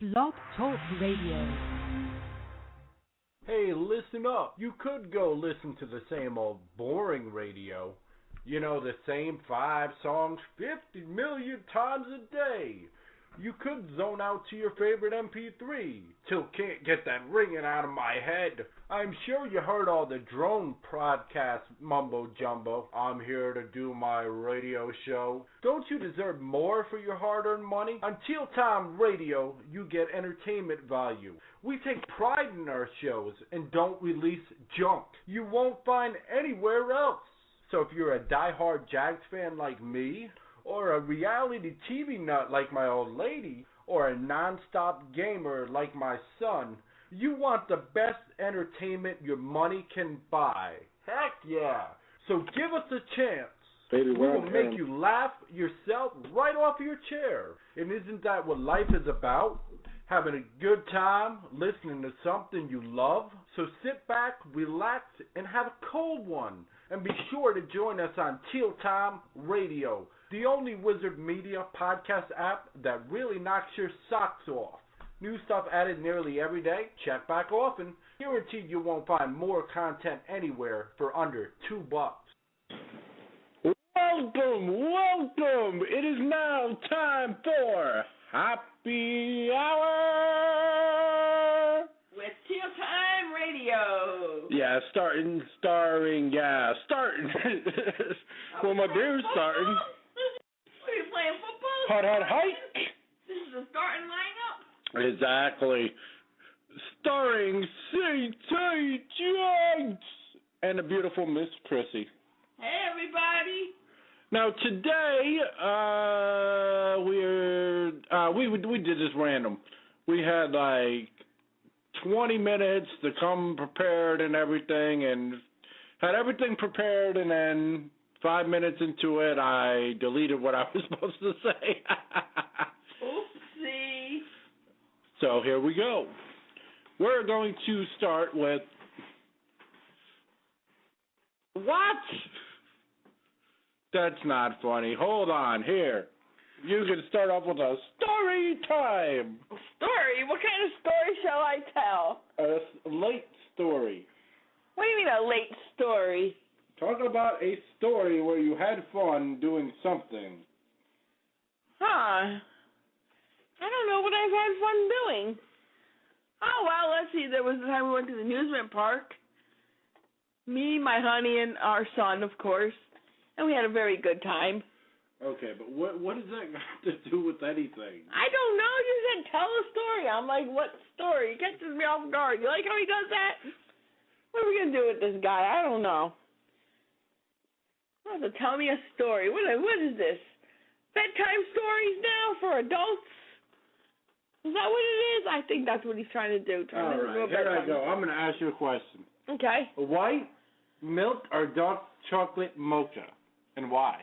Blog Talk Radio. Hey, listen up. You could go listen to the same old boring radio. You know, the same 5 songs 50 million times a day. You could zone out to your favorite MP3 till can't get that ringing out of my head. I'm sure you heard all the drone podcast mumbo jumbo. I'm here to do my radio show. Don't you deserve more for your hard-earned money? On Teal Time Radio, you get entertainment value. We take pride in our shows and don't release junk you won't find anywhere else. So if you're a die-hard Jags fan like me, or a reality TV nut like my old lady, or a non-stop gamer like my son, you want the best entertainment your money can buy. Heck yeah! So give us a chance. Baby, we will make you laugh yourself right off your chair. And isn't that what life is about? Having a good time, listening to something you love. So sit back, relax, and have a cold one. And be sure to join us on Teal Time Radio, the only Wizard Media podcast app that really knocks your socks off. New stuff added nearly every day. Check back often. Guaranteed you won't find more content anywhere for under $2. Welcome. It is now time for Happy Hour with Teal Time Radio. Yeah, starting. Well, my beer's starting. Are you playing football? Hot hike. This is the starting lineup. Exactly. Starring C.T. Jags and the beautiful Miss Prissy. Hey, everybody. Now today, we did this random. We had like 20 minutes to come prepared and everything, and had everything prepared, and then 5 minutes into it, I deleted what I was supposed to say. Oopsie. So here we go. We're going to start with... What? That's not funny. Hold on, here. You can start off with a story time. Story? What kind of story shall I tell? A late story. What do you mean a late story? Talk about a story where you had fun doing something. Huh. I don't know what I've had fun doing. Oh, well, let's see. There was the time we went to the amusement park. Me, my honey, and our son, of course. And we had a very good time. Okay, but what does that got to do with anything? I don't know. You said tell a story. I'm like, what story? It catches me off guard. You like how he does that? What are we going to do with this guy? I don't know. So tell me a story. What is this? Bedtime stories now for adults? Is that what it is? I think that's what he's trying to do. All right, here I go. I'm going to ask you a question. Okay. White milk or dark chocolate mocha, and why?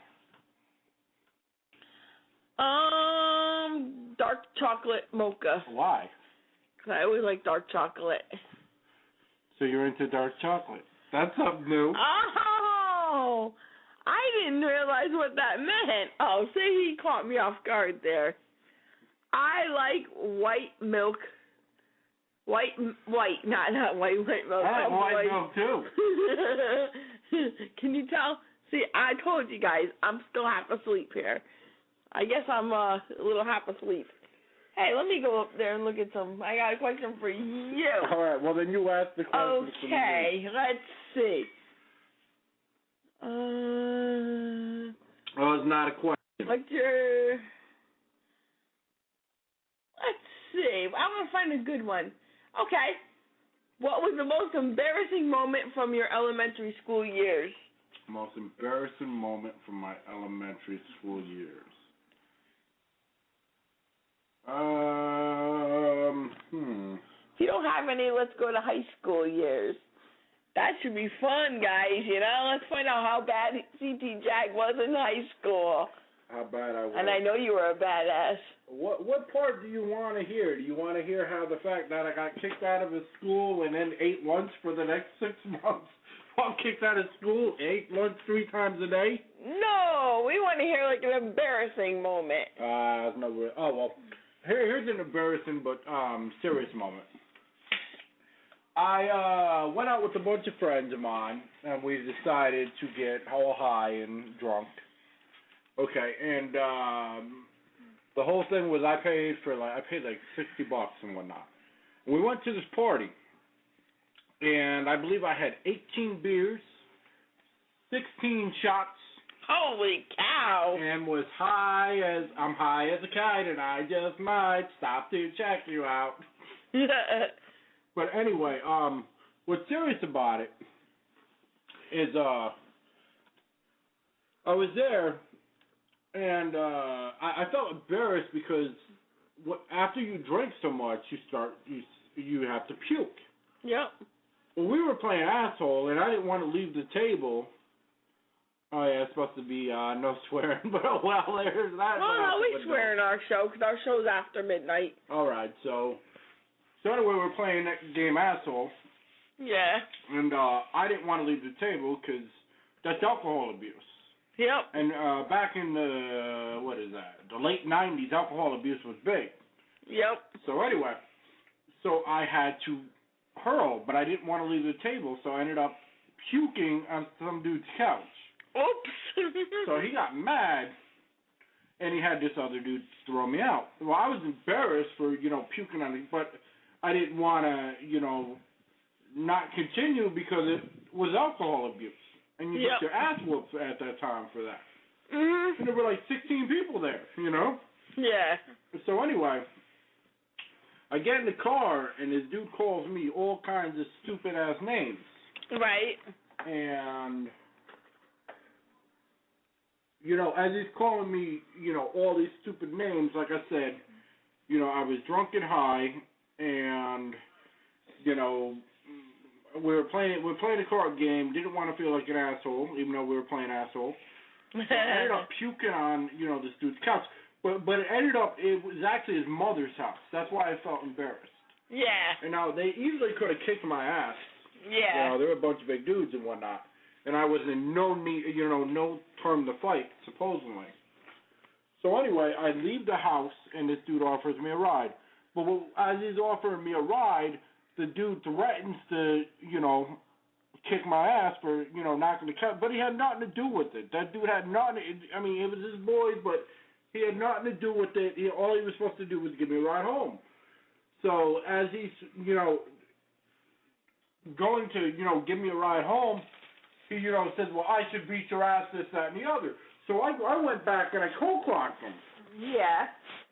Dark chocolate mocha. Why? Because I always like dark chocolate. So you're into dark chocolate. That's something new. Oh! I didn't realize what that meant. Oh, see, he caught me off guard there. I like white milk. White, not white milk. I like white milk, too. Can you tell? See, I told you guys, I'm still half asleep here. I guess I'm a little half asleep. Hey, let me go up there and look at some. I got a question for you. All right, well, then you ask the question. Okay, let's see. Well, it's not a question. Let's see. I want to find a good one. Okay. What was the most embarrassing moment from your elementary school years? Most embarrassing moment from my elementary school years. If you don't have any, let's go to high school years. That should be fun, guys, you know? Let's find out how bad C.T. Jag was in high school. How bad I was. And I know you were a badass. What part do you want to hear? Do you want to hear how the fact that I got kicked out of school and then ate lunch for the next 6 months while kicked out of school, ate lunch 3 times a day? No, we want to hear like an embarrassing moment. No. Oh, well, here's an embarrassing but serious moment. I went out with a bunch of friends of mine, and we decided to get all high and drunk. Okay, and the whole thing was I paid like $60 and whatnot. And we went to this party, and I believe I had 18 beers, 16 shots. Holy cow! And was I'm high as a kite, and I just might stop to check you out. But anyway, what's serious about it is I was there, and I felt embarrassed because after you drink so much, you have to puke. Yep. Well, we were playing asshole, and I didn't want to leave the table. Oh yeah, it's supposed to be no swearing, but oh well, there's that. Well, no, we swear in our show because our show's after midnight. All right, so anyway, we're playing that game asshole. Yeah. And I didn't want to leave the table because that's alcohol abuse. Yep. And back in the late 90s, alcohol abuse was big. Yep. So anyway, I had to hurl, but I didn't want to leave the table, so I ended up puking on some dude's couch. Oops. So he got mad, and he had this other dude throw me out. Well, I was embarrassed for, puking on it, but I didn't want to, not continue because it was alcohol abuse. And you get your ass whooped at that time for that. Mm-hmm. And there were like 16 people there, Yeah. So anyway, I get in the car, and this dude calls me all kinds of stupid-ass names. Right. And, as he's calling me, all these stupid names, like I said, I was drunk and high, and, we were playing a card game, didn't want to feel like an asshole, even though we were playing asshole. So I ended up puking on, this dude's couch. But it was actually his mother's house. That's why I felt embarrassed. Yeah. And now, they easily could have kicked my ass. Yeah. There were a bunch of big dudes and whatnot. And I was in no need, no term to fight, supposedly. So anyway, I leave the house, and this dude offers me a ride. But as he's offering me a ride, the dude threatens to, kick my ass for, knocking the couch. But he had nothing to do with it. That dude had nothing. It was his boys, but he had nothing to do with it. All he was supposed to do was give me a ride home. So as he's, going to, give me a ride home, he, says, well, I should beat your ass, this, that, and the other. So I went back and I cold-clocked him. Yeah.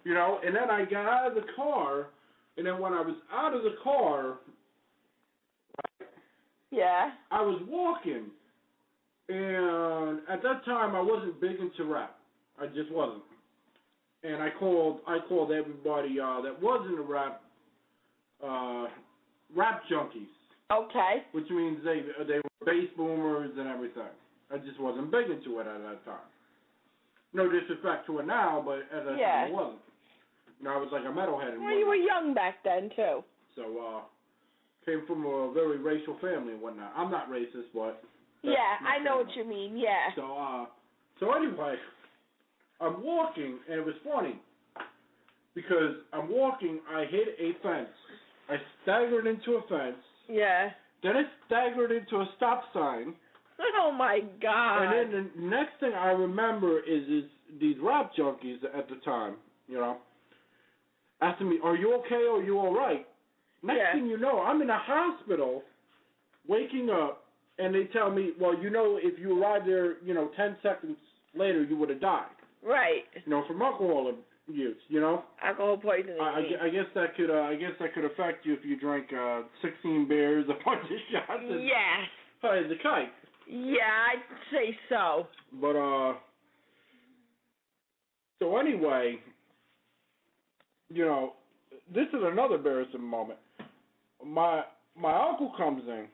And then I got out of the car, and then when I was out of the car, yeah, I was walking, and at that time I wasn't big into rap. I just wasn't. And I called everybody that was into rap junkies. Okay. Which means they were bass boomers and everything. I just wasn't big into it at that time. No disrespect to it now, but at that time I wasn't. I was like a metalhead. Well, you were young back then, too. So, came from a very racial family and whatnot. I'm not racist, but... Yeah, I know what you mean, yeah. So anyway, I'm walking, and it was funny, because I'm walking, I hit a fence. I staggered into a fence. Yeah. Then I staggered into a stop sign. Oh, my God. And then the next thing I remember is these rap junkies at the time, asking me, are you okay or are you all right? Next thing you know, I'm in a hospital, waking up, and they tell me, well, if you arrived there, 10 seconds later, you would have died. Right. From alcohol use, Alcohol poisoning. I guess that could affect you if you drank 16 beers, a bunch of shots. Yes. High as a kite. Yeah, I'd say so. But so anyway, this is another embarrassing moment. My uncle comes in,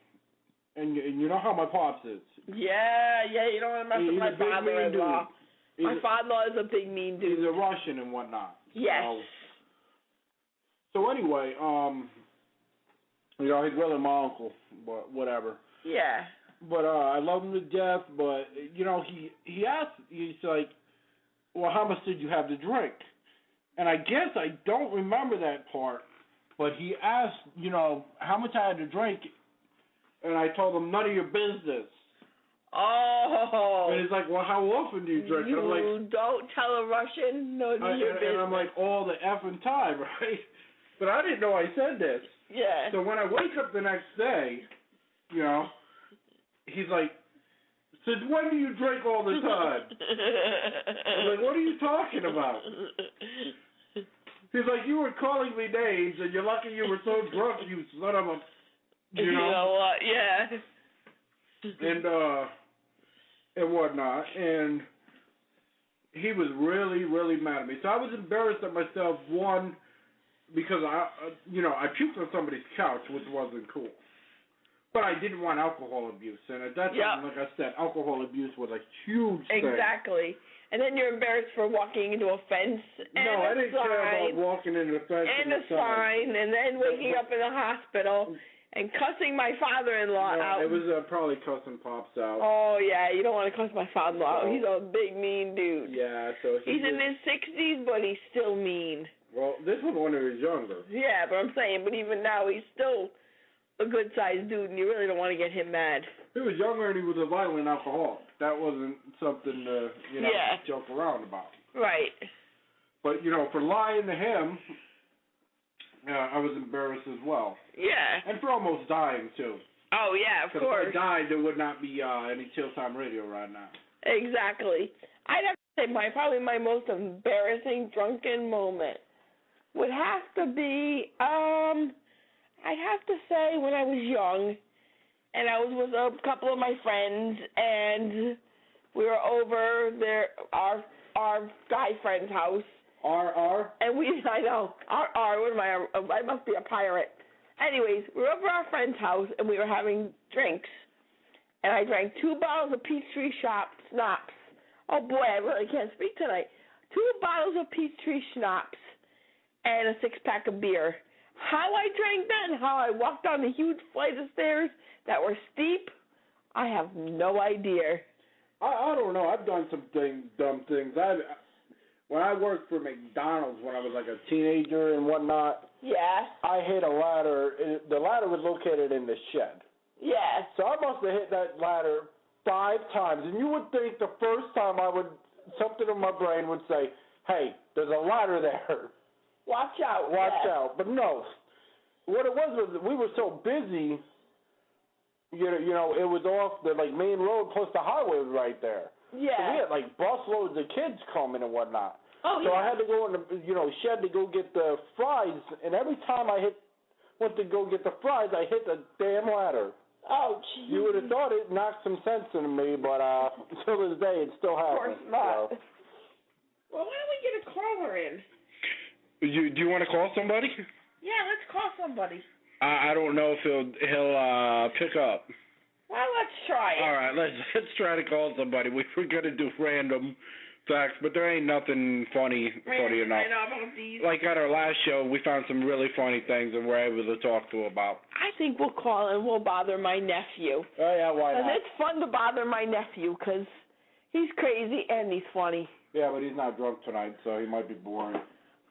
and you know how my pops is. Yeah, you don't want to mess with my father-in-law. My father-in-law is a big mean dude. He's a Russian and whatnot. Yes. So anyway, he's really my uncle, but whatever. Yeah. But I love him to death, but, he asked, he's like, well, how much did you have to drink? And I guess I don't remember that part, but he asked, how much I had to drink, and I told him, none of your business. Oh. And he's like, well, how often do you drink? You and I'm like, don't tell a Russian, none of your business. And I'm like, all the effing time, right? But I didn't know I said this. Yeah. So when I wake up the next day, he's like, since when do you drink all the time? I'm like, what are you talking about? He's like, you were calling me names, and you're lucky you were so drunk, you son of a, You know what? Yeah. And whatnot, and he was really, really mad at me. So I was embarrassed at myself, one, because I puked on somebody's couch, which wasn't cool. But I didn't want alcohol abuse, and at that time, like I said, alcohol abuse was a huge thing. Exactly. And then you're embarrassed for walking into a fence and no, I didn't care about walking into a fence and a sign, and then waking up in the hospital and cussing my father-in-law out. It was probably cussing Pops out. Oh, yeah, you don't want to cuss my father-in-law out. He's a big, mean dude. Yeah, so he's in his 60s, but he's still mean. Well, this was when he was younger. Yeah, but I'm saying, but even now, he's still a good-sized dude, and you really don't want to get him mad. He was younger, and he was a violent alcoholic. That wasn't something to, joke around about. Right. But, for lying to him, I was embarrassed as well. Yeah. And for almost dying, too. Oh, yeah, of course. If I died, there would not be any Chill Time Radio right now. Exactly. I'd have to say probably my most embarrassing drunken moment would have to be, I'd have to say when I was young, and I was with a couple of my friends, and we were over there, our guy friend's house. And I know, what am I must be a pirate. Anyways, we were over our friend's house, and we were having drinks. And I drank 2 bottles of Peachtree schnapps. Oh, boy, I really can't speak tonight. 2 bottles of Peachtree schnapps and a 6-pack of beer. How I drank that and how I walked down the huge flight of stairs that were steep, I have no idea. I don't know. I've done some dumb things. When I worked for McDonald's when I was like a teenager and whatnot, I hit a ladder. The ladder was located in the shed. Yeah. So I must have hit that ladder 5 times. And you would think the first time something in my brain would say, hey, there's a ladder there. Watch out. Watch out. But no. What it was we were so busy, it was off the main road, plus the highway was right there. Yeah. So we had busloads of kids coming and whatnot. Oh, so I had to go in the shed to go get the fries, and every time I went to go get the fries, I hit the damn ladder. Oh, geez. You would have thought it knocked some sense into me, but until this day, it still happens. Of course not. So. Well, why don't we get a caller in? Do you want to call somebody? Yeah, let's call somebody. I don't know if he'll pick up. Well, let's try it. All right, let's try to call somebody. We were gonna do random facts, but there ain't nothing funny enough. I know about these. Like at our last show, we found some really funny things and we're able to talk to about. I think we'll call and we'll bother my nephew. Oh yeah, why not? Because it's fun to bother my nephew because he's crazy and he's funny. Yeah, but he's not drunk tonight, so he might be boring.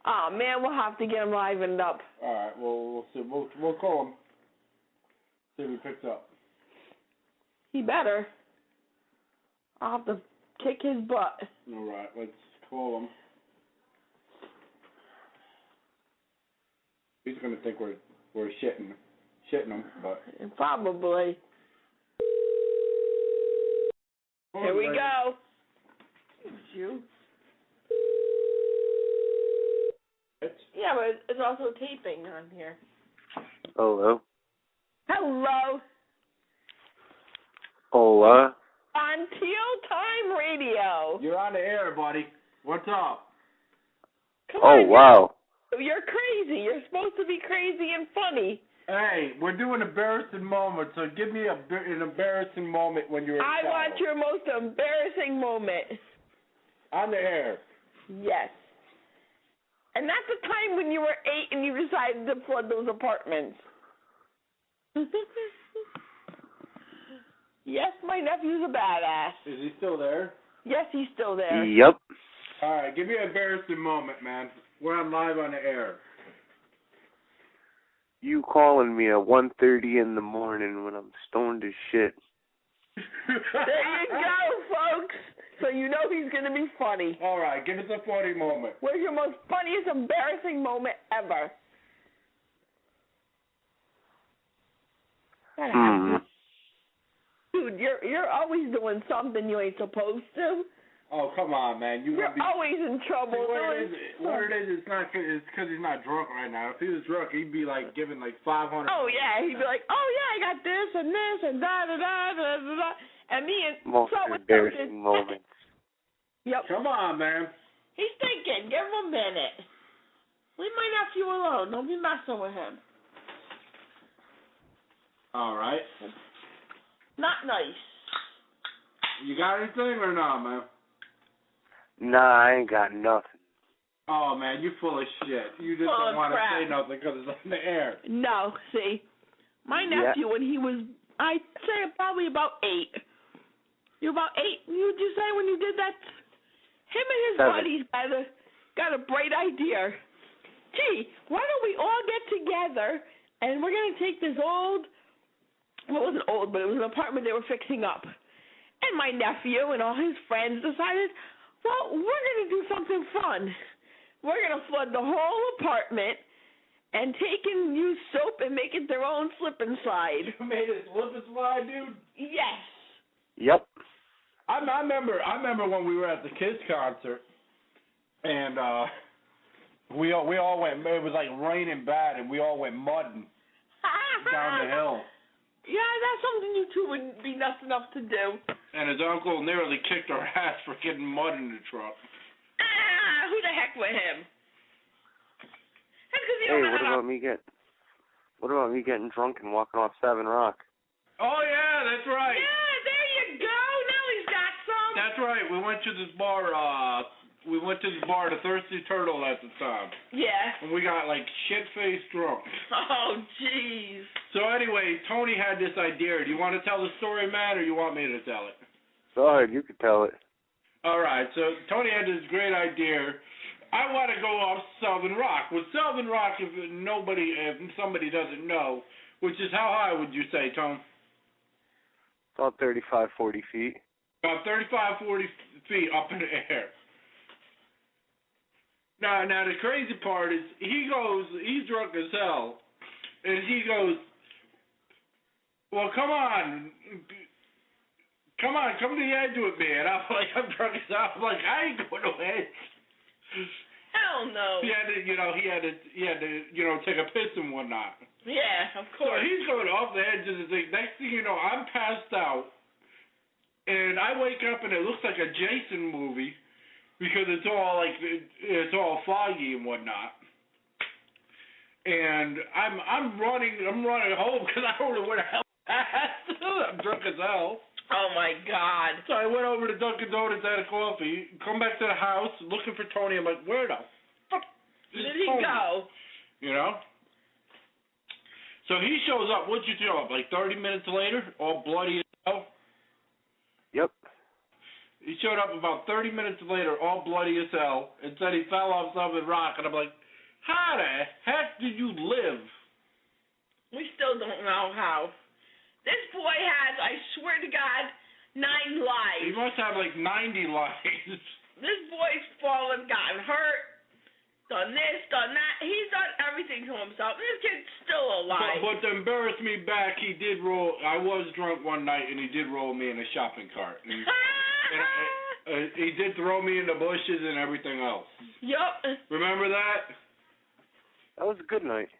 Oh man, we'll have to get him livened up. All right, well we'll see. We'll call him. See if he picks up. He better. I'll have to kick his butt. All right, let's call him. He's gonna think we're shitting him, but probably. Here we go. You. Yeah, but it's also taping on here. Hello. Hello. Hola. On Teal Time Radio. You're on the air, buddy. What's up? Come on, wow. You're crazy. You're supposed to be crazy and funny. Hey, we're doing embarrassing moments, so give me an embarrassing moment when you're in I trouble. want your most embarrassing moment. On the air. Yes. And that's the time when you were 8 and you decided to flood those apartments. Yes, my nephew's a badass. Is he still there? Yes, he's still there. Yep. All right, give me an embarrassing moment, man. We're on live on the air. You calling me at 1:30 in the morning when I'm stoned as shit. There you go, folks. So you know he's going to be funny. All right, give us a funny moment. What's your most funniest, embarrassing moment ever? Dude, you're always doing something you ain't supposed to. Oh, come on, man. You're always in trouble. What it is, it's because he's not drunk right now. If he was drunk, he'd be like giving like 500. Oh, yeah. He'd be like, oh, yeah, I got this and da-da-da-da-da-da. And me and most embarrassing moments. Yep. Come on, man. He's thinking. Give him a minute. Leave my nephew alone. Don't be messing with him. All right. Not nice. You got anything or not, man? Nah, I ain't got nothing. Oh, man, you full of shit. You just don't want to say nothing because it's on the air. No, see, my nephew, when he was, I'd say probably about 8. You're about 8, would you say, when you did that? Him and his 7. buddies got a bright idea. Gee, why don't we all get together and we're going to take this old, well, it wasn't old, but it was an apartment they were fixing up. And my nephew and all his friends decided, well, we're going to do something fun. We're going to flood the whole apartment and take and use soap and make it their own slip and slide. You made it slip and slide, dude? Yes. Yep. I remember when we were at the Kiss concert, and we all went. It was like raining bad, and we all went mudding down the hill. Yeah, that's something you two would be nuts enough to do. And his uncle nearly kicked our ass for getting mud in the truck. Who the heck with him? That's because Hey, what about me getting drunk and walking off 7 Rock? Oh yeah, that's right. Yeah, there you go. Now he's got some. That's right. We went to this bar. The Thirsty Turtle at the time. Yeah. And we got like shit-faced drunk. Oh, jeez. So anyway, Tony had this idea. Do you want to tell the story, man, or you want me to tell it? Go ahead, you can tell it. All right. So Tony had this great idea. I want to go off Southern Rock. With Southern Rock, if somebody doesn't know, which is how high would you say, Tony? About 35, 40 feet. About 35, 40 feet up in the air. Now the crazy part is he's drunk as hell, and he goes, well, come to the edge with me. And I'm like, I'm drunk as hell. I'm like, I ain't going to the edge. Hell no. He had to, take a piss and whatnot. Yeah, of course. So he's going off the edge of the thing. Next thing you know, I'm passed out, and I wake up and it looks like a Jason movie. Because it's all foggy and whatnot, and I'm running home because I don't know where the hell I'm drunk as hell. Oh my God! So I went over to Dunkin' Donuts, had a coffee, come back to the house looking for Tony. I'm like, where the fuck did he go? You know. So he shows up. What'd you show up? Like 30 minutes later, all bloody as hell. Yep. He showed up about 30 minutes later, all bloody as hell, and said he fell off Southern Rock. And I'm like, how the heck did you live? We still don't know how. This boy has, I swear to God, 9 lives. He must have like 90 lives. This boy's fallen, gotten hurt, done this, done that. He's done everything to himself. This kid's still alive. But to embarrass me back, he did roll. I was drunk one night, and he did roll me in a shopping cart. And he did throw me in the bushes and everything else. Yep. Remember that? That was a good night.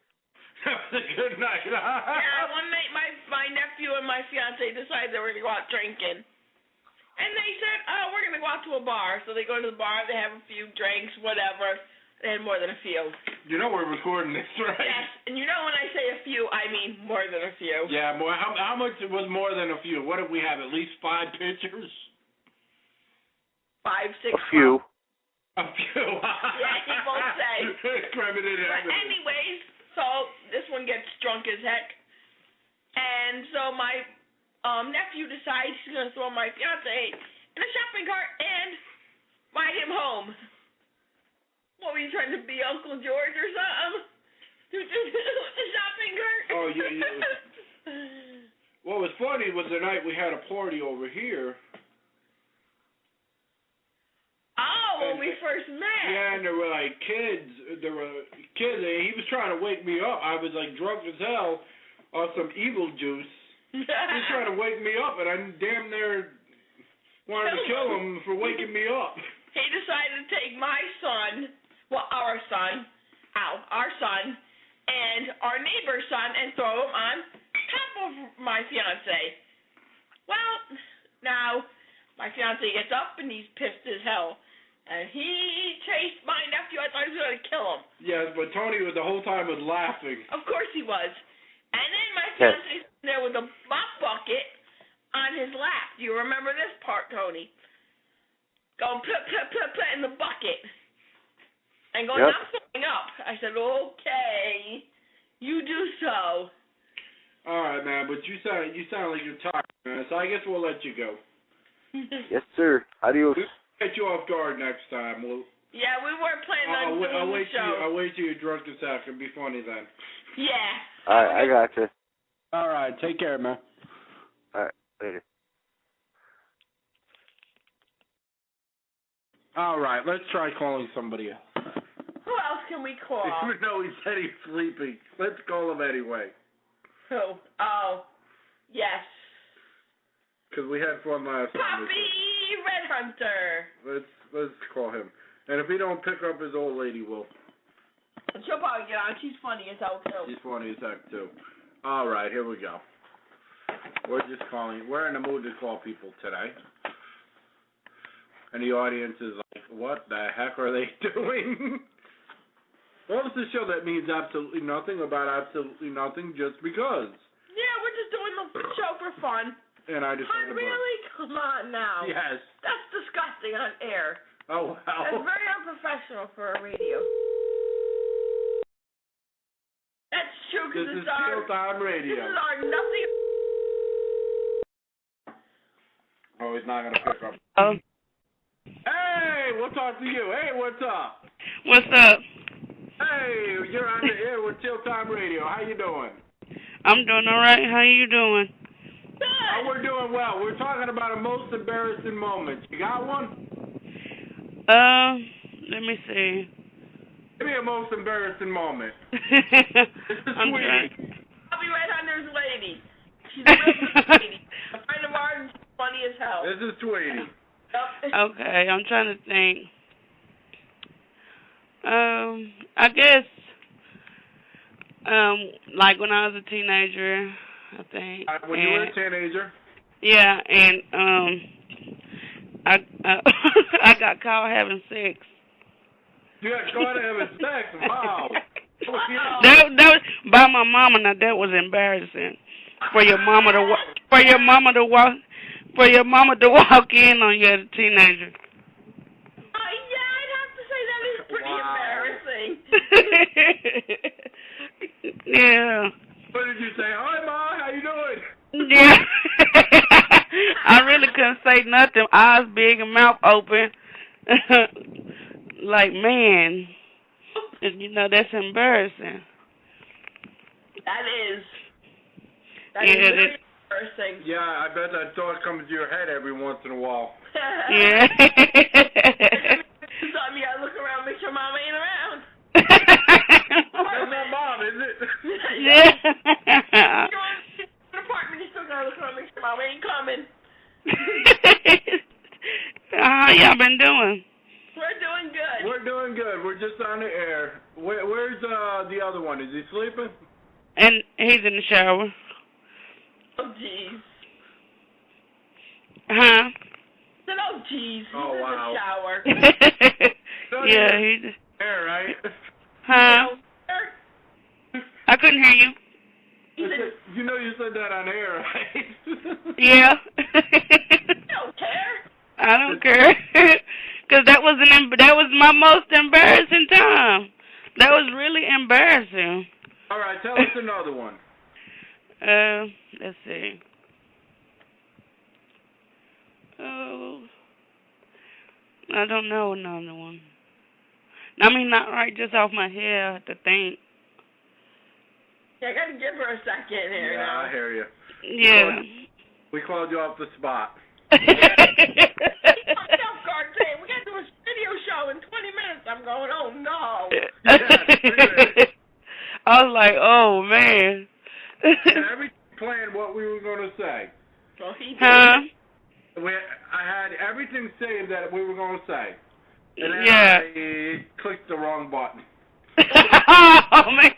That was a good night. Yeah, one night my nephew and my fiance decided they were going to go out drinking. And they said, oh, we're going to go out to a bar. So they go to the bar, they have a few drinks, whatever. They had more than a few. You know we're recording this, right? Yes, and you know when I say a few, I mean more than a few. Yeah, boy, how much was more than a few? What did we have, at least 5 pictures? 5, 6. A few. A few. Yeah, he both say. Cram it in. But anyways, so this one gets drunk as heck. And so my nephew decides he's going to throw my fiance in a shopping cart and ride him home. What, were you trying to be Uncle George or something? With the shopping cart? Oh, yeah. What was funny was the night we had a party over here. Oh, when we first met. Yeah, and there were like kids. And he was trying to wake me up. I was like drunk as hell off some evil juice. He was trying to wake me up, and I damn near wanted to kill him for waking me up. He decided to take my son, our son, and our neighbor's son, and throw him on top of my fiance. Well, now my fiance gets up and he's pissed as hell. And he chased my nephew. I thought he was going to kill him. Yes, but Tony the whole time was laughing. Of course he was. And then my fiance's there with a mop bucket on his lap. Do you remember this part, Tony? Going plip, plip, plip, plip in the bucket. And going, I'm throwing up. I said, okay, you do so. All right, man, but you sound like you're tired, man, so I guess we'll let you go. Yes, sir. Adios. Get you off guard next time. Yeah, we weren't planning on doing the show. I'll wait till you're drunk as heck. It'll be funny then. Yeah. All right, I got you. All right, take care, man. All right, later. All right, let's try calling somebody else. Who else can we call? Even though he said he's sleeping, let's call him anyway. Who? Oh, yes. Because we had fun last time. Puppy Red Hunter. Let's call him. And if he don't pick up, his old lady will. She'll probably get on. She's funny as hell, too. She's funny as heck, too. All right, here we go. We're just calling. We're in the mood to call people today. And the audience is like, what the heck are they doing? Well, it's a show that means absolutely nothing about absolutely nothing just because. Yeah, we're just doing the show for fun. And I just really? Come on now. Yes. That's disgusting on air. Oh, wow. That's very unprofessional for a radio. That's true, because This is Showtime Radio. This is our nothing. Oh, he's not going to pick up. Oh. Hey, we'll talk to you. Hey, what's up? What's up? Hey, you're on the air with Showtime Radio. How you doing? I'm doing all right. How you doing? Oh, we're doing well. We're talking about a most embarrassing moment. You got one? Let me see. Give me a most embarrassing moment. This is I'm Sweetie. trying. Bobby Red Hunter's lady. She's a real lady. A friend of ours, funny as hell. This is Sweetie. Yep. Okay, I'm trying to think. I guess, like when I was a teenager, I think. When you were a teenager? Yeah, and I got caught having sex. You got caught having sex? Wow. That was by my mama. Now that was embarrassing for your mama to walk in on you as a teenager. Yeah, I'd have to say that is pretty embarrassing. Yeah. What did you say? Hi, Ma. How you doing? Yeah. I really couldn't say nothing. Eyes big and mouth open. Like, man. You know, that's embarrassing. That is. That Yeah, is very embarrassing. Yeah, I bet that thought comes to your head every once in a while. Yeah. Sometimes you gotta look around, make sure Mom ain't around. That's not Mom, is it? Yeah. You're on an apartment, you still gotta look around, make sure Mom ain't coming. How y'all been doing? We're doing good. We're doing good. We're just on the air. Where's the other one? Is he sleeping? And he's in the shower. Oh, jeez. Huh? Said, oh, jeez. Oh, He's wow. in the shower. Yeah, he's... Air, right? Huh? I couldn't hear you. You know you said that on air, right? Yeah. You don't care. I don't care. Because that was my most embarrassing time. That was really embarrassing. All right, tell us another one. Let's see. Oh, I don't know another one. I mean, not right just off my head. I have to think. Yeah, I gotta give her a second here now. I hear you. Yeah. We called you off the spot. I'm off guard saying, we gotta do a video show in 20 minutes. I'm going, oh no. I was like, oh man. And everything planned what we were going to say. Well, he did. Huh? I had everything saved that we were going to say. And then Yeah. I clicked the wrong button. Oh man.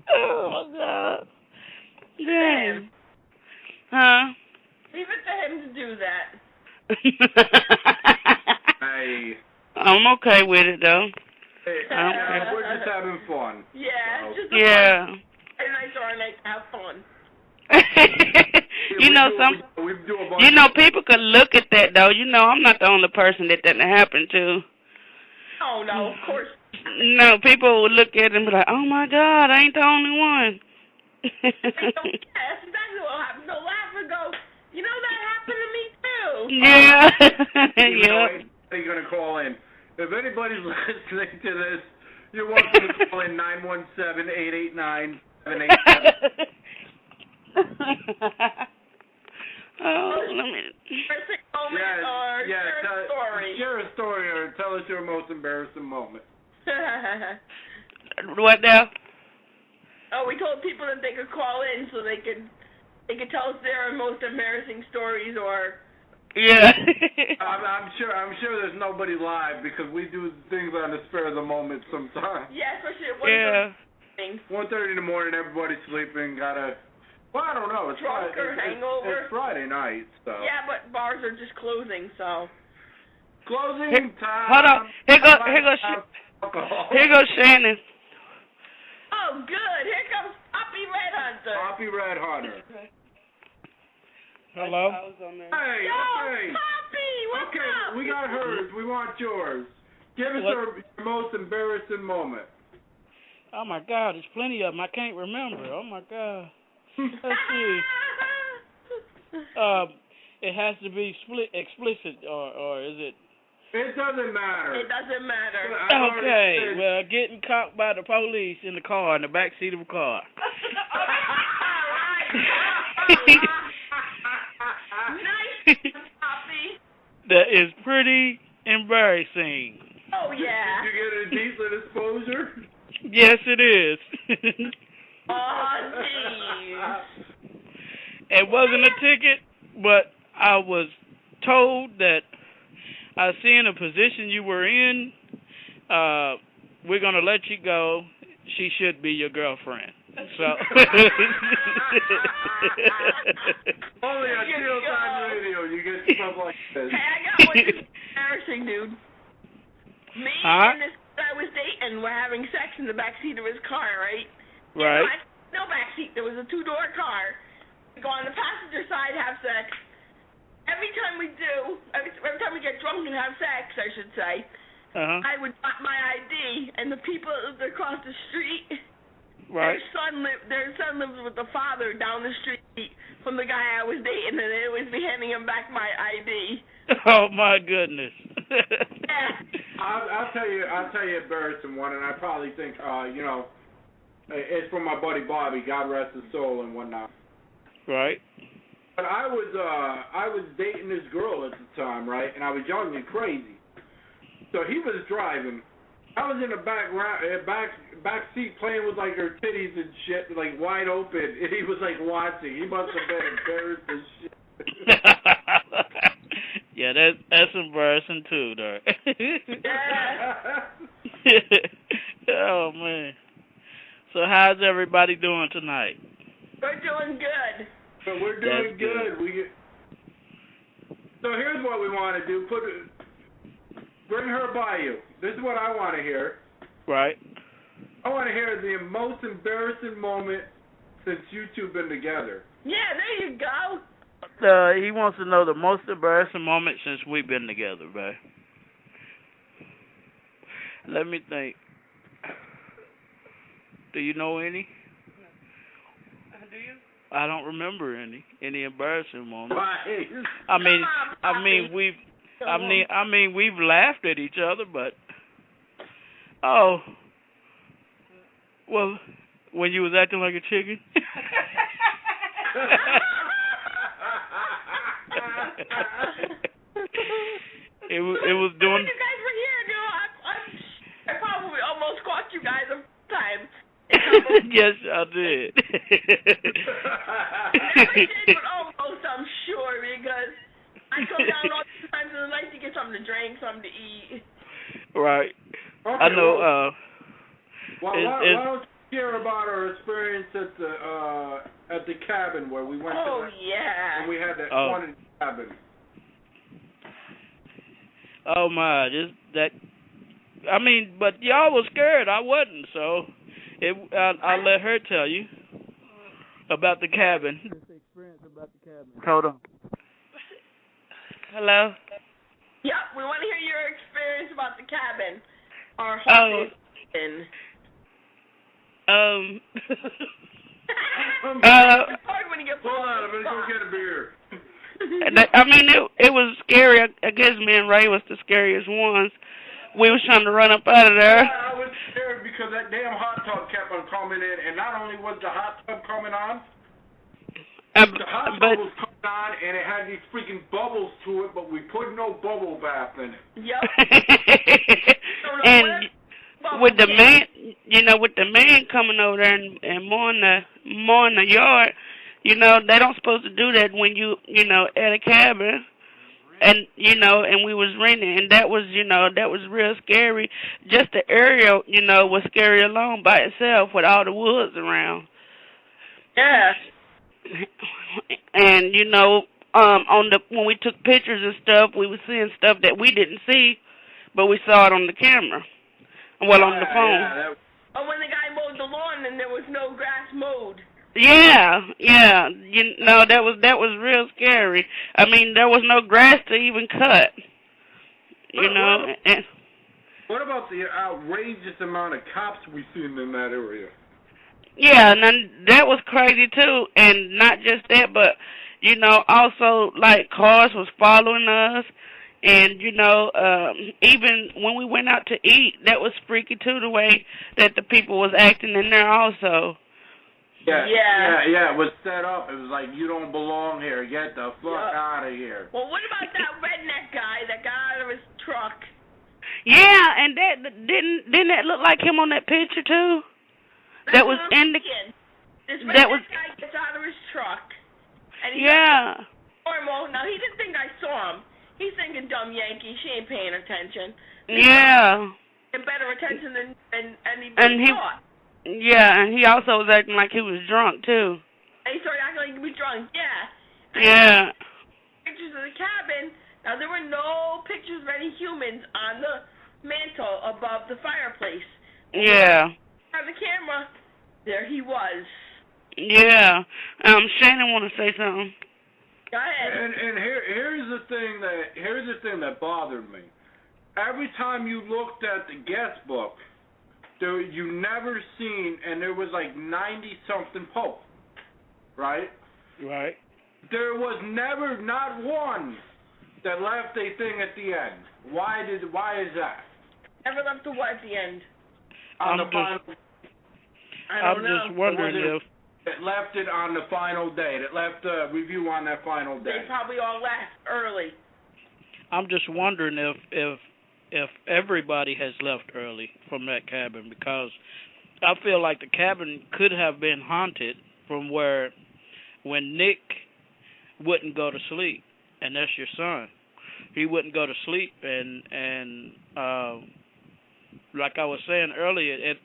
Oh my God. Damn. Huh? Leave it to him to do that. Hey. I'm okay with it though. Hey, we're just having fun. Yeah, So. it's just a fun night or a night to have fun. You know, you know, people could look at that though. You know, I'm not the only person that happened to. Oh no, of course. No, people would look at it and be like, "Oh my God, I ain't the only one." Yeah, that's exactly what happened. So laugh and go, you know that happened to me too. Yeah. Yeah. They're gonna call in. If anybody's listening to this, you're welcome to call in 917-889-787. Oh, let me. Share a story or tell us your most embarrassing moment. What now? Oh, we told people that they could call in so they could tell us their most embarrassing stories or. Yeah. I'm sure there's nobody live because we do things on the spur of the moment sometimes. Yeah, especially at 1:30 in the morning, everybody's sleeping. Well, I don't know. It's drunk or hangover. It's Friday night, so. Yeah, but bars are just closing, so. Closing time. Hold on. Here goes Shannon. Oh, good. Here comes Poppy Red Hunter. Poppy Red Hunter. Hello? Hey, Yo, okay. Poppy, what's up? We got hers. We want yours. Give us your most embarrassing moment. Oh, my God. There's plenty of them. I can't remember. Oh, my God. Let's see. It has to be explicit, or is it? It doesn't matter. It doesn't matter. Okay. Well, getting caught by the police in the car, in the back seat of a car. Nice, Poppy. That is pretty embarrassing. Oh, yeah. Did you get a decent exposure? Yes, it is. Oh, jeez. It wasn't a ticket, but I was told that I see in a position you were in, we're going to let you go. She should be your girlfriend. So. Only on Chill Time Radio you get stuff like this. Hey, I got one that's embarrassing, dude. Me and this guy I was dating were having sex in the backseat of his car, right? Right. No backseat. There was a two-door car. We go on the passenger side, have sex. Every time we get drunk and have sex, I should say, I would drop my ID, and the people across the street, right. their son lives with the father down the street from the guy I was dating, and they always be handing him back my ID. Oh my goodness. I'll tell you an embarrassing one, and I probably think it's from my buddy Bobby, God rest his soul and whatnot. Right. But I was dating this girl at the time, right? And I was young and crazy. So he was driving. I was in the back seat playing with like her titties and shit, like wide open, and he was like watching. He must have been embarrassed as shit. Yeah, that's embarrassing too, though. Oh man. So how's everybody doing tonight? We're doing good. So we're doing good. So here's what we want to do. Bring her by you. This is what I want to hear. Right. I want to hear the most embarrassing moment since you two been together. Yeah, there you go. He wants to know the most embarrassing moment since we've been together, babe. Let me think. Do you know any? Do you? I don't remember any embarrassing moments. Right. I mean I mean, we've laughed at each other, but oh, well, when you was acting like a chicken. It was doing. You guys were here, I probably almost caught you guys a time. Yes, I did. Never did, but almost, I'm sure, because I come down all the times in the night to get something to drink, something to eat. Right. Okay, I know. Why don't you hear about our experience at the cabin where we went to? Yeah. And we had that fun in the cabin. Oh my, I mean, but y'all was scared. I wasn't, so I'll let her tell you about the cabin. This experience about the cabin. Hold on. Hello. Yep, we want to hear your experience about the cabin. Our Oh. Hold on, I'm gonna go get a beer. I mean, it was scary. I guess me and Ray was the scariest ones. We was trying to run up out of there. Yeah, I was scared because that damn hot tub kept on coming in, and not only was the hot tub coming on, the hot tub was coming on, and it had these freaking bubbles to it, but we put no bubble bath in it. Yep. And with the man, with the man coming over there and mowing the yard, they don't supposed to do that when you at a cabin. And and we was renting, and that was real scary. Just the area, was scary alone by itself with all the woods around. Yeah. And when we took pictures and stuff, we were seeing stuff that we didn't see, but we saw it on the camera. Well, on the phone. Yeah, when the guy mowed the lawn and there was no grass mowed. Yeah. That was real scary. I mean, there was no grass to even cut. What about the outrageous amount of cops we seen in that area? Yeah, and then that was crazy too. And not just that, but also like cars was following us. And, even when we went out to eat, that was freaky too, the way that the people was acting in there also. Yeah, it was set up. It was like, you don't belong here. Get the fuck out of here. Well, what about that redneck guy that got out of his truck? Yeah, and that didn't that look like him on that picture too? That was in the. This redneck guy gets out of his truck. And he's normal. Now, he didn't think I saw him. He's thinking, dumb Yankee, she ain't paying attention. Yeah. And better attention than anybody thought. Yeah, and he also was acting like he was drunk, too. And he started acting like he was drunk, Yeah. Pictures of the cabin. Now, there were no pictures of any humans on the mantle above the fireplace. Yeah. On the camera, there he was. Yeah. Shannon want to say something. Go ahead. And here's the thing that bothered me. Every time you looked at the guest book, you never seen, and there was like 90-something posts, right? Right. There was never, not one, that left a thing at the end. Why is that? Never left the what at the end? On the final. I don't know. I'm just wondering if. It left it on the final day. It left a review on that final day. They probably all left early. I'm just wondering if everybody has left early from that cabin, because I feel like the cabin could have been haunted from when Nick wouldn't go to sleep, and that's your son. He wouldn't go to sleep, and like I was saying earlier,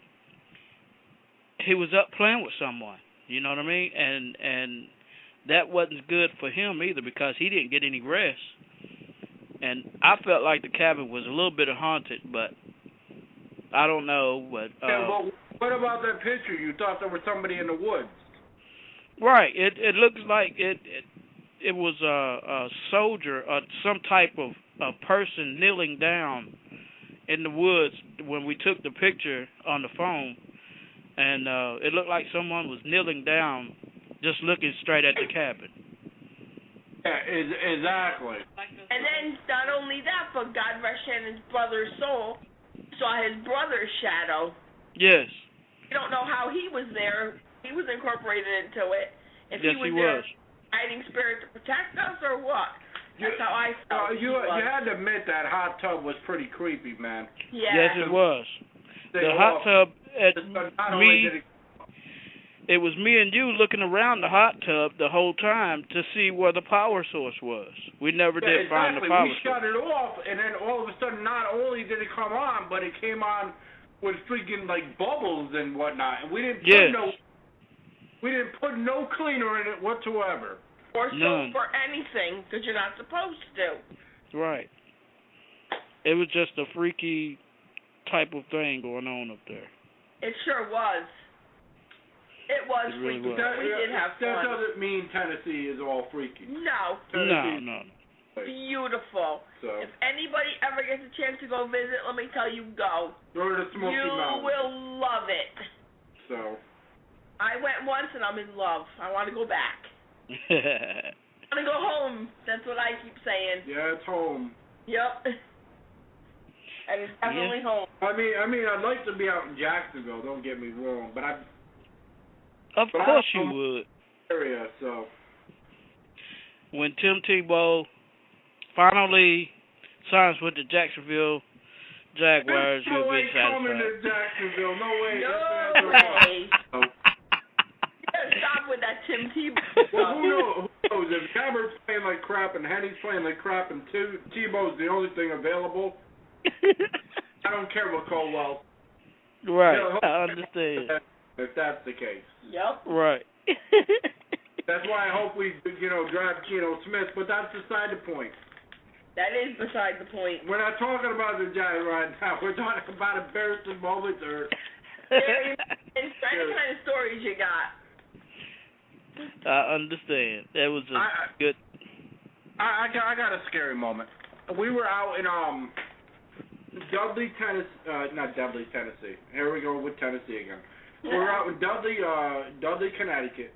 he was up playing with someone. You know what I mean? And that wasn't good for him either, because he didn't get any rest. And I felt like the cabin was a little bit haunted, but I don't know. But what about that picture? You thought there was somebody in the woods. Right. It looks like it was a soldier or some type of a person kneeling down in the woods when we took the picture on the phone. And it looked like someone was kneeling down, just looking straight at the cabin. Yeah, exactly. And then not only that, but God rest Shannon's brother's soul saw his brother's shadow. Yes. You don't know how he was there. He was incorporated into it. If Yes, he was there, guiding spirit to protect us, or what? That's how I felt. You had to admit that hot tub was pretty creepy, man. Yeah. Yes, it was. The hot tub at me. It was me and you looking around the hot tub the whole time to see where the power source was. We never did find the power source. We shut it off, and then all of a sudden, not only did it come on, but it came on with freaking like bubbles and whatnot, and we didn't put no cleaner in it whatsoever. Or soap or anything, because you're not supposed to. Right. It was just a freaky type of thing going on up there. It sure was. It was really freaky. Was. We did have fun. That doesn't mean Tennessee is all freaky. No. No. Beautiful. So. If anybody ever gets a chance to go visit, let me tell you, go. Go to the Smoky Mountains. You will love it. So. I went once and I'm in love. I want to go back. I want to go home. That's what I keep saying. Yeah, it's home. Yep. And it's definitely home. I mean, I'd like to be out in Jacksonville. Don't get me wrong, but Of course you would. Area, so. When Tim Tebow finally signs with the Jacksonville Jaguars, you'll be satisfied. Coming to Jacksonville. No way. No way. Stop with that Tim Tebow. Well, who knows? If Gabbert's playing like crap and Henny's playing like crap and Tebow's the only thing available, I don't care what Colwell. Right, I understand. If that's the case. Yep. Right. That's why I hope we, draft Geno Smith, but that's beside the point. That is beside the point. We're not talking about the Giants right now. We're talking about embarrassing moments or... Any kind of stories you got. I understand. That was good. I got a scary moment. We were out in Dudley, Tennessee. Not Dudley, Tennessee. Here we go with Tennessee again. We were out in Dudley, Connecticut.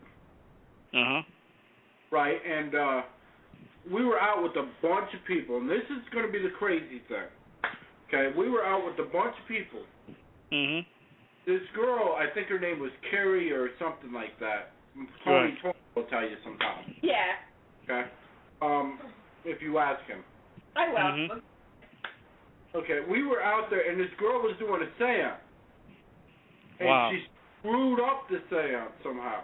Right, and we were out with a bunch of people, and this is going to be the crazy thing. Okay, we were out with a bunch of people. This girl, I think her name was Carrie or something like that. Tony will tell you sometime. Yeah. Okay. If you ask him. I will. Okay, we were out there, and this girl was doing a seance. And she screwed up the seance somehow.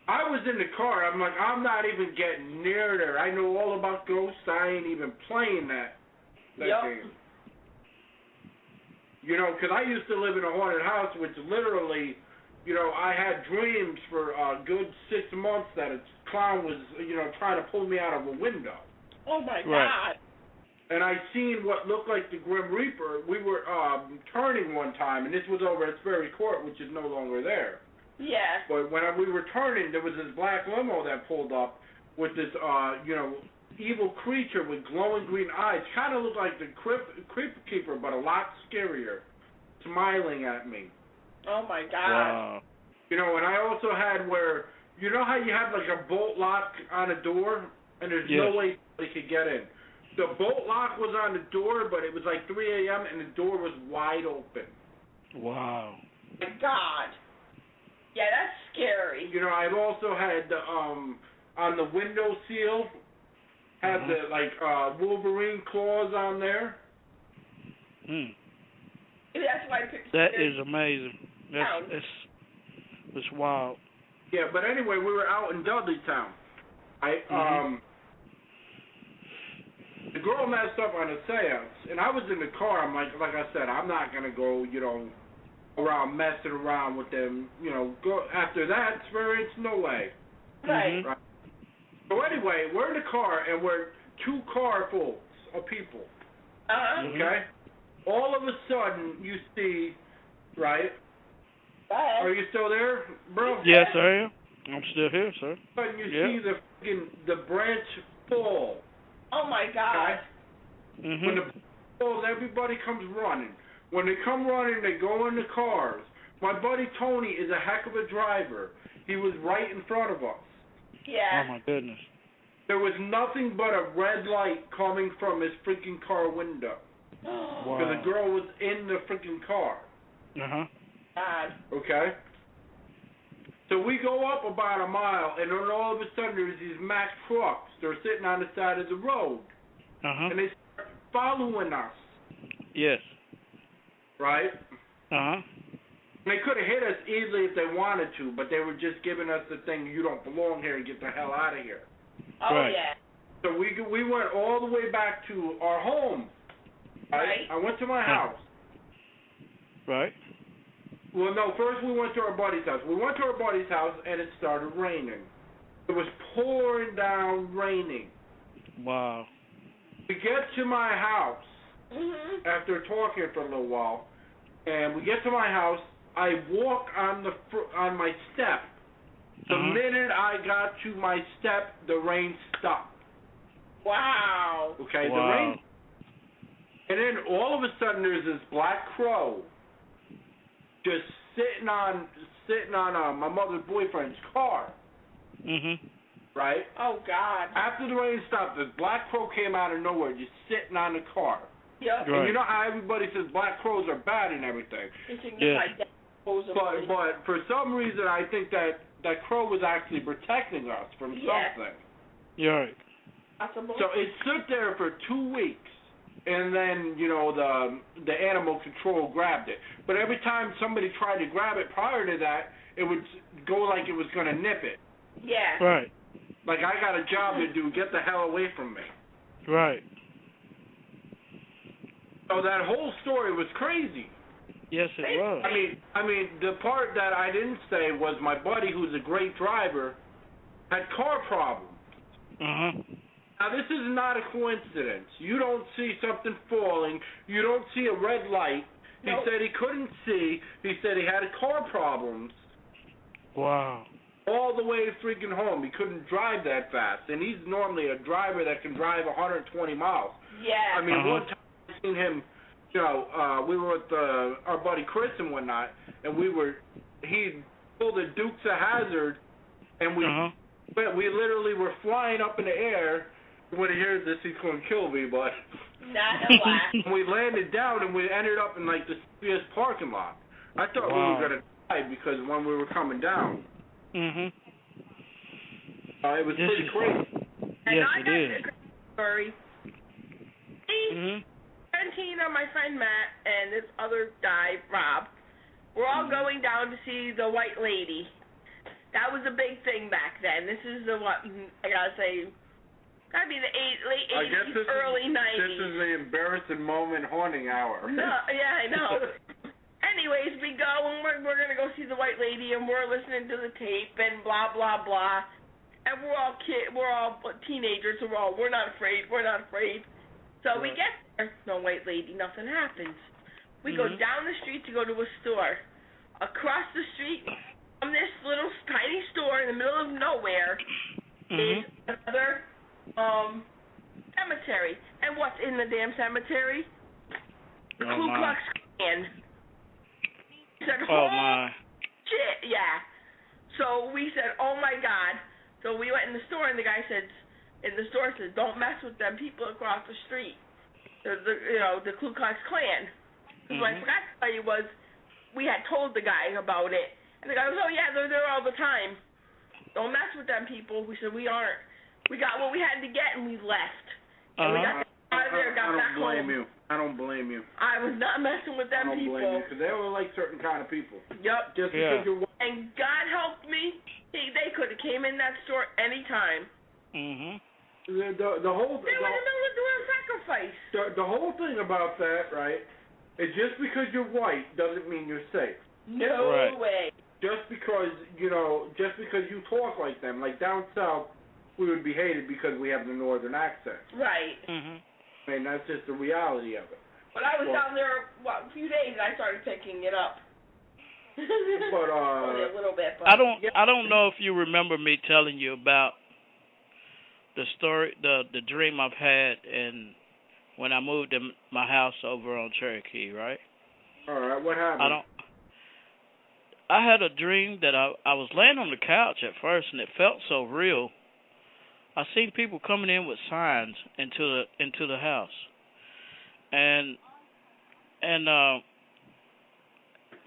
I was in the car. I'm like, I'm not even getting near there. I know all about ghosts. I ain't even playing that game. Because I used to live in a haunted house, which literally... I had dreams for a good 6 months that a clown was, trying to pull me out of a window. Oh, my God. And I seen what looked like the Grim Reaper. We were turning one time, and this was over at Sperry Court, which is no longer there. Yeah. But when we were turning, there was this black limo that pulled up with this, evil creature with glowing green eyes. Kind of looked like the Crypt Keeper, but a lot scarier, smiling at me. Oh, my God. Wow. And I also had where, how you have like a bolt lock on a door, and there's no way they could get in. The bolt lock was on the door, but it was like 3 a.m., and the door was wide open. Wow. My God. Yeah, that's scary. I've also had on the window seal, had the Wolverine claws on there. That's why that is amazing. That's wild. Yeah, but anyway, we were out in Dudleytown. The girl messed up on a seance, and I was in the car. I'm like I said, I'm not gonna go, around messing around with them. Go after that experience, no way. Right. So anyway, we're in the car, and we're 2 carfuls of people. Okay. All of a sudden, you see, right? Are you still there, bro? Yes, I am. I'm still here, sir. And you see the branch fall. Oh my God. Okay? When the branch falls, everybody comes running. When they come running, they go in the cars. My buddy Tony is a heck of a driver. He was right in front of us. Yeah. Oh my goodness. there was nothing but a red light coming from his freaking car window. Wow. Because the girl was in the freaking car. Uh-huh. God. Okay? So we go up about a mile, and then all of a sudden there's these Mack trucks. They're sitting on the side of the road. Uh-huh. And they start following us. Yes. Right? Uh-huh. They could have hit us easily if they wanted to, but they were just giving us the thing, you don't belong here, get the hell out of here. Oh, Right. yeah. So we went all the way back to our home. Right. I went to my house. Right. Well, no, first we went to our buddy's house. We went to our buddy's house, and it started raining. It was pouring down raining. Wow. We get to my house Mhm. after talking for a little while, and we get to my house. I walk on my step. The minute I got to my step, the rain stopped. Wow. Okay, Wow. the rain. And then all of a sudden, there's this black crow just sitting on my mother's boyfriend's car. Mhm. Right. Oh, God. After the rain stopped, this black crow came out of nowhere, just sitting on the car. Yep. Right. And you know how everybody says black crows are bad and everything. Yeah. But for some reason, I think that crow was actually protecting us from something. You're right. Possible. So it stood there for 2 weeks, and then the animal control grabbed it. But every time somebody tried to grab it prior to that, it would go like it was going to nip it. Yeah. Right. Like, I got a job to do. Get the hell away from me. Right. So that whole story was crazy. Yes, it was. I mean, the part that I didn't say was my buddy, who's a great driver, had car problems. Uh-huh. Now, this is not a coincidence. You don't see something falling. You don't see a red light. He said he couldn't see. He said he had car problems. Wow. All the way freaking home. He couldn't drive that fast. And he's normally a driver that can drive 120 miles. Yeah. I mean, one time I seen him, we were with our buddy Chris and whatnot, and he pulled a Dukes of Hazzard, and we literally were flying up in the air. When he hears this, he's going to kill me, but Not a lot. we landed down, and we ended up in, like, the CVS parking lot. I thought we were going to die because when we were coming down. Mhm. It was pretty crazy. Yes, it is. A story. Me, Tarantino, my friend Matt, and this other guy, Rob, we're all going down to see The White Lady. That was a big thing back then. This is I gotta say, gotta be the late 80s, early 90s. This is the embarrassing moment haunting hour. No, yeah, I know. Anyways, we go and we're gonna go see The White Lady, and we're listening to the tape and blah blah blah, and we're all teenagers, so we're not afraid. So we get there, no White Lady, nothing happens. We go down the street to go to a store. Across the street from this little tiny store in the middle of nowhere is another cemetery. And what's in the damn cemetery? The Ku Klux Klan. He said, my. Shit, yeah. So we said, oh my God. So we went in the store, and the guy said, don't mess with them people across the street. The Ku Klux Klan. Because what I forgot to tell you was, we had told the guy about it, and the guy was, oh yeah, they're there all the time. Don't mess with them people. We said, we aren't. We got what we had to get, and we left. And we got out of there, got back home. I don't blame you. I was not messing with them people. I don't blame you, because they were like certain kind of people. Yep. Just because you're white. And God helped me. They could have came in that store anytime. The whole they were in the middle of doing a sacrifice. The whole thing about that, right, is just because you're white doesn't mean you're safe. No way. Just because you talk like them, like down south, we would be hated because we have the northern accent. Right. I mean, that's just the reality of it. But I was down there a few days, and I started picking it up. But only a little bit. But I don't know if you remember me telling you about the story, the dream I've had, and when I moved to my house over on Cherokee, right? All right, what happened? I had a dream that I was laying on the couch at first, and it felt so real. I seen people coming in with signs into the house, and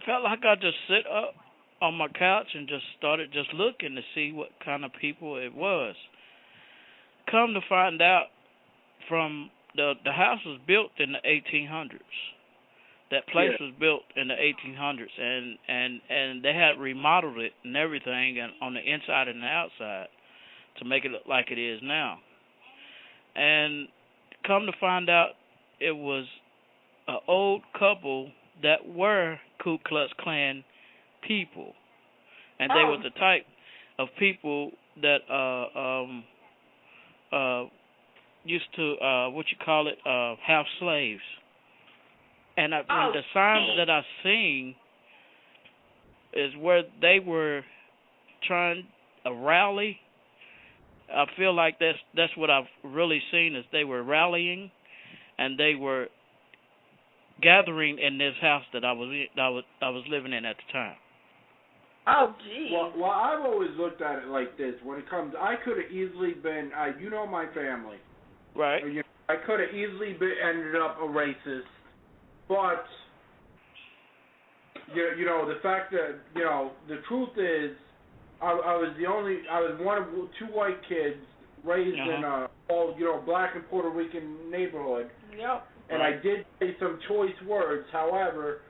felt like I just sit up on my couch and just started just looking to see what kind of people it was. Come to find out, from the house was built in the 1800s. That place was built in the 1800s, and they had remodeled it and everything, and on the inside and the outside, to make it look like it is now. And come to find out, it was an old couple that were Ku Klux Klan people, and they were the type of people that used to have slaves. And the signs that I seen is where they were trying to rally. I feel like that's what I've really seen, is they were rallying, and they were gathering in this house that I was living in at the time. Oh, gee. Well, I've always looked at it like this. When it comes, I could have easily been, you know, my family. Right. I could have easily ended up a racist, but you know, the fact that, you know, the truth is, I was one of two white kids raised in a all, you know, black and Puerto Rican neighborhood. Yep. And I did say some choice words. However,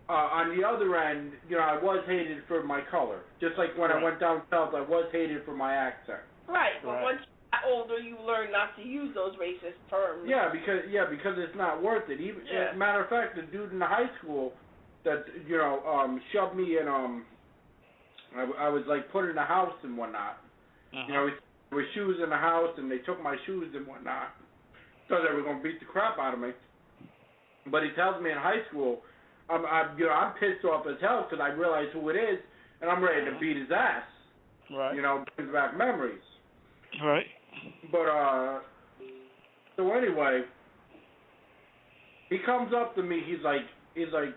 on the other end, you know, I was hated for my color. Just like when I went down south, I was hated for my accent. Right. But once you got older, you learn not to use those racist terms. Yeah, because it's not worth it. Even matter of fact, the dude in the high school that, you know, shoved me in, I was like put in a house and whatnot. You know, there were shoes in the house, and they took my shoes and whatnot. Thought they were gonna beat the crap out of me. But he tells me in high school, I'm pissed off as hell because I realize who it is, and I'm ready to beat his ass. Right. You know, brings back memories. Right. But so anyway, he comes up to me. He's like,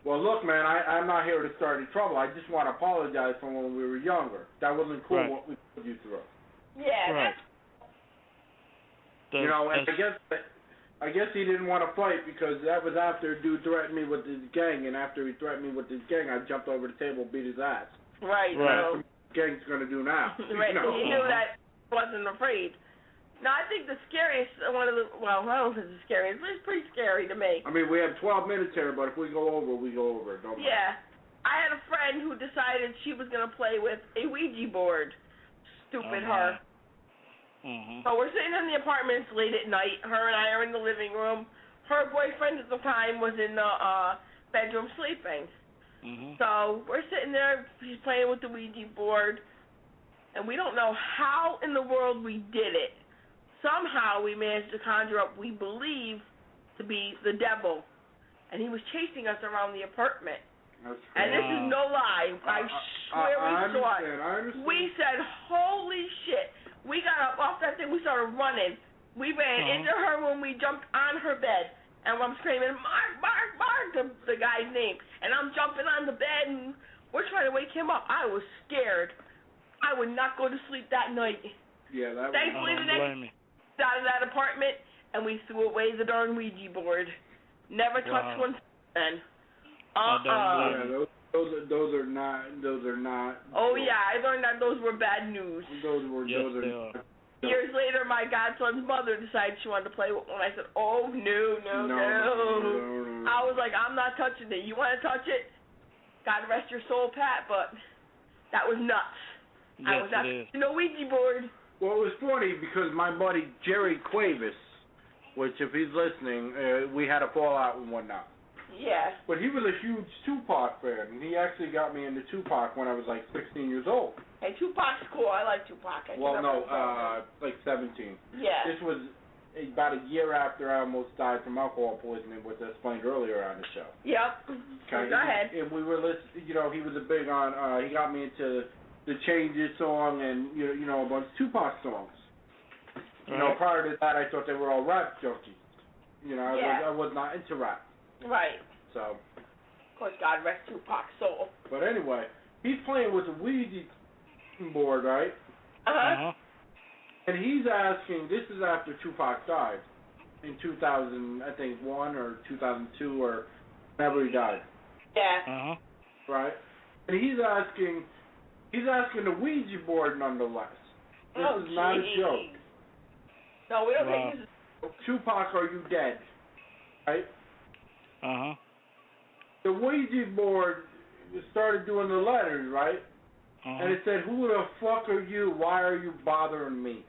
well, look, man, I'm not here to start any trouble. I just want to apologize for when we were younger. That wasn't cool what we put you through. Yeah. Right. You know, and I guess he didn't want to fight because that was after a dude threatened me with his gang, and after he threatened me with his gang, I jumped over the table and beat his ass. Right. That's what the gang's gonna do now. Right. You know? He knew that he wasn't afraid. No, I think the scariest, I don't think it's the scariest, but it's pretty scary to me. I mean, we have 12 minutes here, but if we go over, we go over. Don't mind. Yeah. I had a friend who decided she was going to play with a Ouija board. Stupid her. So we're sitting in the apartment, it's late at night. Her and I are in the living room. Her boyfriend at the time was in the bedroom sleeping. So we're sitting there, she's playing with the Ouija board, and we don't know how in the world we did it. Somehow we managed to conjure up, we believe, to be the devil. And he was chasing us around the apartment. And this is no lie. I swear we saw it. We said, holy shit. We got up off that thing. We started running. We ran into her room. We jumped on her bed. And I'm screaming, Mark, Mark, Mark, the guy's name. And I'm jumping on the bed, and we're trying to wake him up. I was scared. I would not go to sleep that night. Yeah, that was... Thankfully, the next out of that apartment, and we threw away the darn Ouija board. Never touched one then. Yeah, those are not. Oh yeah, I learned that those were bad news. Those are. Years later, my godson's mother decided she wanted to play with one. I said, oh no. I was like, I'm not touching it. You want to touch it? God rest your soul, Pat, but that was nuts. Yes, I was not no Ouija board. Well, it was funny because my buddy Jerry Cuevas, which if he's listening, we had a fallout and whatnot. Yeah. But he was a huge Tupac fan, and he actually got me into Tupac when I was like 16 years old. Hey, Tupac's cool. I like Tupac. Like 17. Yeah. This was about a year after I almost died from alcohol poisoning, which I explained earlier on the show. Yep. Okay. Go ahead. And we were listening, you know, he was a big on, he got me into the Changes song and, you know, a bunch of Tupac songs. You know, prior to that, I thought they were all rap junkies. You know, I was not into rap. Right. So. Of course, God rest Tupac's soul. But anyway, he's playing with a Ouija board, right? And he's asking, this is after Tupac died in 2000, I think, 1 or 2002 or whenever he died. Yeah. Right? And he's asking the Ouija board nonetheless. This is not a joke. No, we don't think this is... Tupac, are you dead? Right? The Ouija board started doing the letters, right? And it said, who the fuck are you? Why are you bothering me?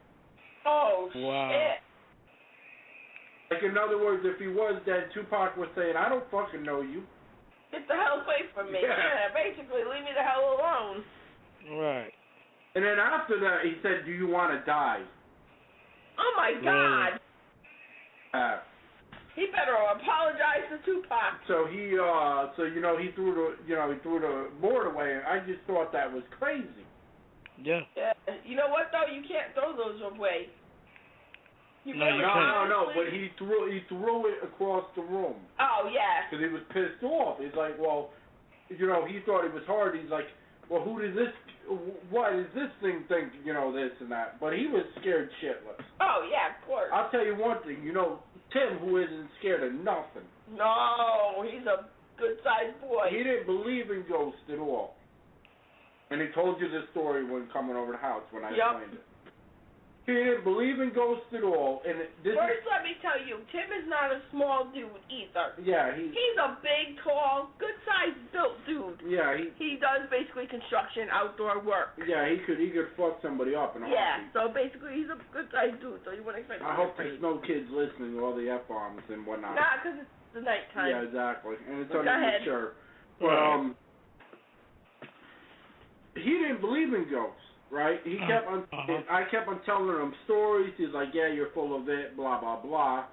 Oh, shit. Like, in other words, if he was dead, Tupac was saying, I don't fucking know you. Get the hell away from me. Yeah. Basically, leave me the hell alone. Right. And then after that, he said, do you want to die? Oh, my God. He better apologize to Tupac. So he threw the board away. I just thought that was crazy. Yeah. You know what though? You can't throw those away. No. But he threw it across the room. Oh yeah. Because he was pissed off. He's like, well, he thought it was hard. He's like, well, what does this thing think? This and that. But he was scared shitless. Oh yeah, of course. I'll tell you one thing. Tim, who isn't scared of nothing. No, he's a good-sized boy. He didn't believe in ghosts at all. And he told you this story when coming over the house when I explained it. He didn't believe in ghosts at all. And First, let me tell you, Tim is not a small dude either. Yeah, he's a big, tall, good-sized built dude. Yeah, he does basically construction, outdoor work. Yeah, he could fuck somebody up in a heartbeat. So basically he's a good-sized dude, so you wouldn't expect. I hope there's no kids listening to all the F-bombs and whatnot. Nah, because it's the nighttime. Yeah, exactly. And it's immature. But, he didn't believe in ghosts. Right? He kept on. I kept on telling him stories. He's like, "Yeah, you're full of it." Blah blah blah.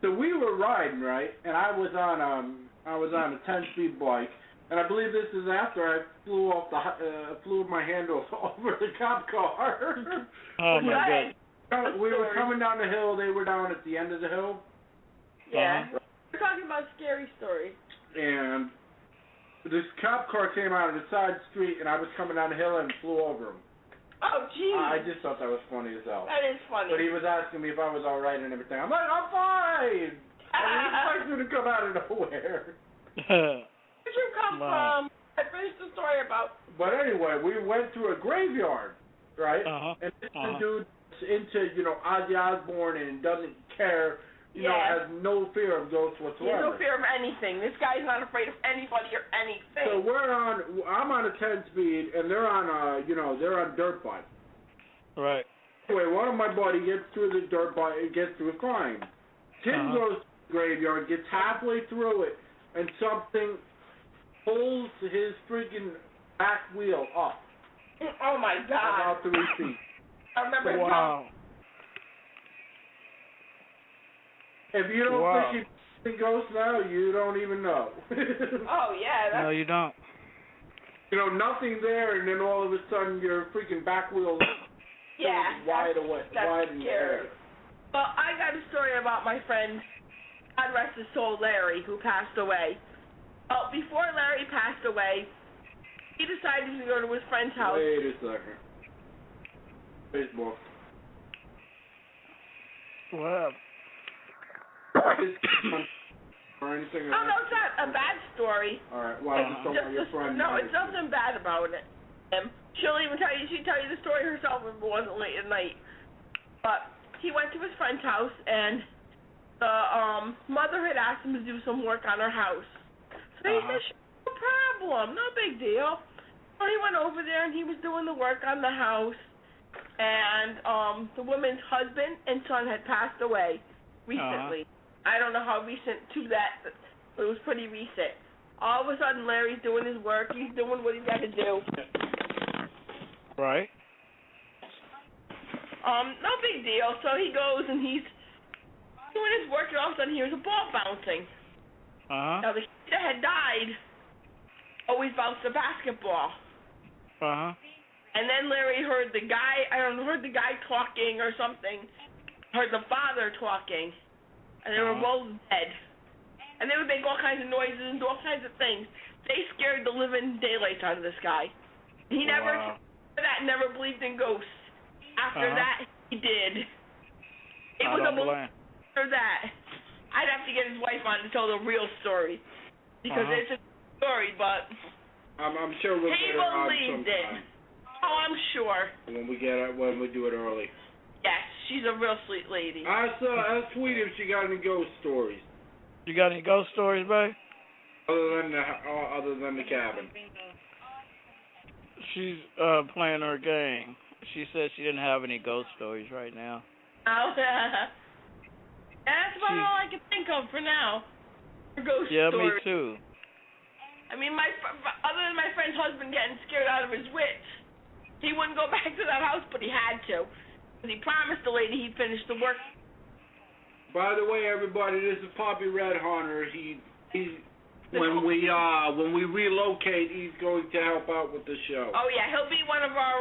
So we were riding, right? And I was on a 10-speed bike, and I believe this is after I flew my handles over the cop car. Oh my God! We were coming down the hill. They were down at the end of the hill. Yeah. We're talking about scary stories. And this cop car came out of the side street, and I was coming down the hill and flew over him. Oh, geez. I just thought that was funny as hell. That is funny. But he was asking me if I was all right and everything. I'm like, I'm fine. He expects me to come out of nowhere. Where'd you come from? I finished the story about... But anyway, we went through a graveyard, right? And this dude's into, Ozzy Osbourne and doesn't care, has no fear of ghosts whatsoever. He has no fear of anything. This guy's not afraid of anybody or anything. So I'm on a 10-speed, and they're on dirt bike. Right. Anyway, one of my buddy gets through the dirt bike, gets through fine. Tim goes to the graveyard, gets halfway through it, and something pulls his freaking back wheel up. Oh my God. About 3 feet. I remember. Wow. If you don't think he ghosts now, you don't even know. Oh yeah. No, you don't. Nothing there, and then all of a sudden your freaking back wheel wide in the air. Well, I got a story about my friend, God rest his soul, Larry, who passed away. Well, before Larry passed away, he decided to go to his friend's house. Wait a second. Facebook. Wow. Or anything. Oh, no, it's not a bad story. All right. Well, your friend. No, it's nothing bad about it. She'll even tell you. She'd tell you the story herself if it wasn't late at night. But he went to his friend's house, and the mother had asked him to do some work on her house. So he said, "No problem, no big deal." So he went over there, and he was doing the work on the house. And the woman's husband and son had passed away recently. I don't know how recent to that, but it was pretty recent. All of a sudden, Larry's doing his work. He's doing what he's got to do. Right. No big deal. So he goes and he's doing his work, and all of a sudden he hears a ball bouncing. Now, the kid that had died always bounced a basketball. And then Larry heard the guy talking or something, heard the father talking. And they were both dead. And they would make all kinds of noises and do all kinds of things. They scared the living daylights out of this guy. He never believed in ghosts. After that, He did. It I was a don't blame. for that. I'd have to get his wife on to tell the real story because it's a story, but I'm sure we'll he get her on believed it. sometime. Oh, I'm sure. When we do it early. Yes, she's a real sweet lady. Ask Sweetie if she got any ghost stories. You got any ghost stories, babe? Other than the cabin. She's playing her game. She said she didn't have any ghost stories right now. Oh, that's about all I can think of for now. For ghost Yeah, stories. me too. I mean, other than my friend's husband getting scared out of his wits, he wouldn't go back to that house, but he had to. Because he promised the lady he'd finish the work. By the way, everybody, this is Poppy Red Hunter. When we relocate, he's going to help out with the show. Oh, yeah, he'll be one of our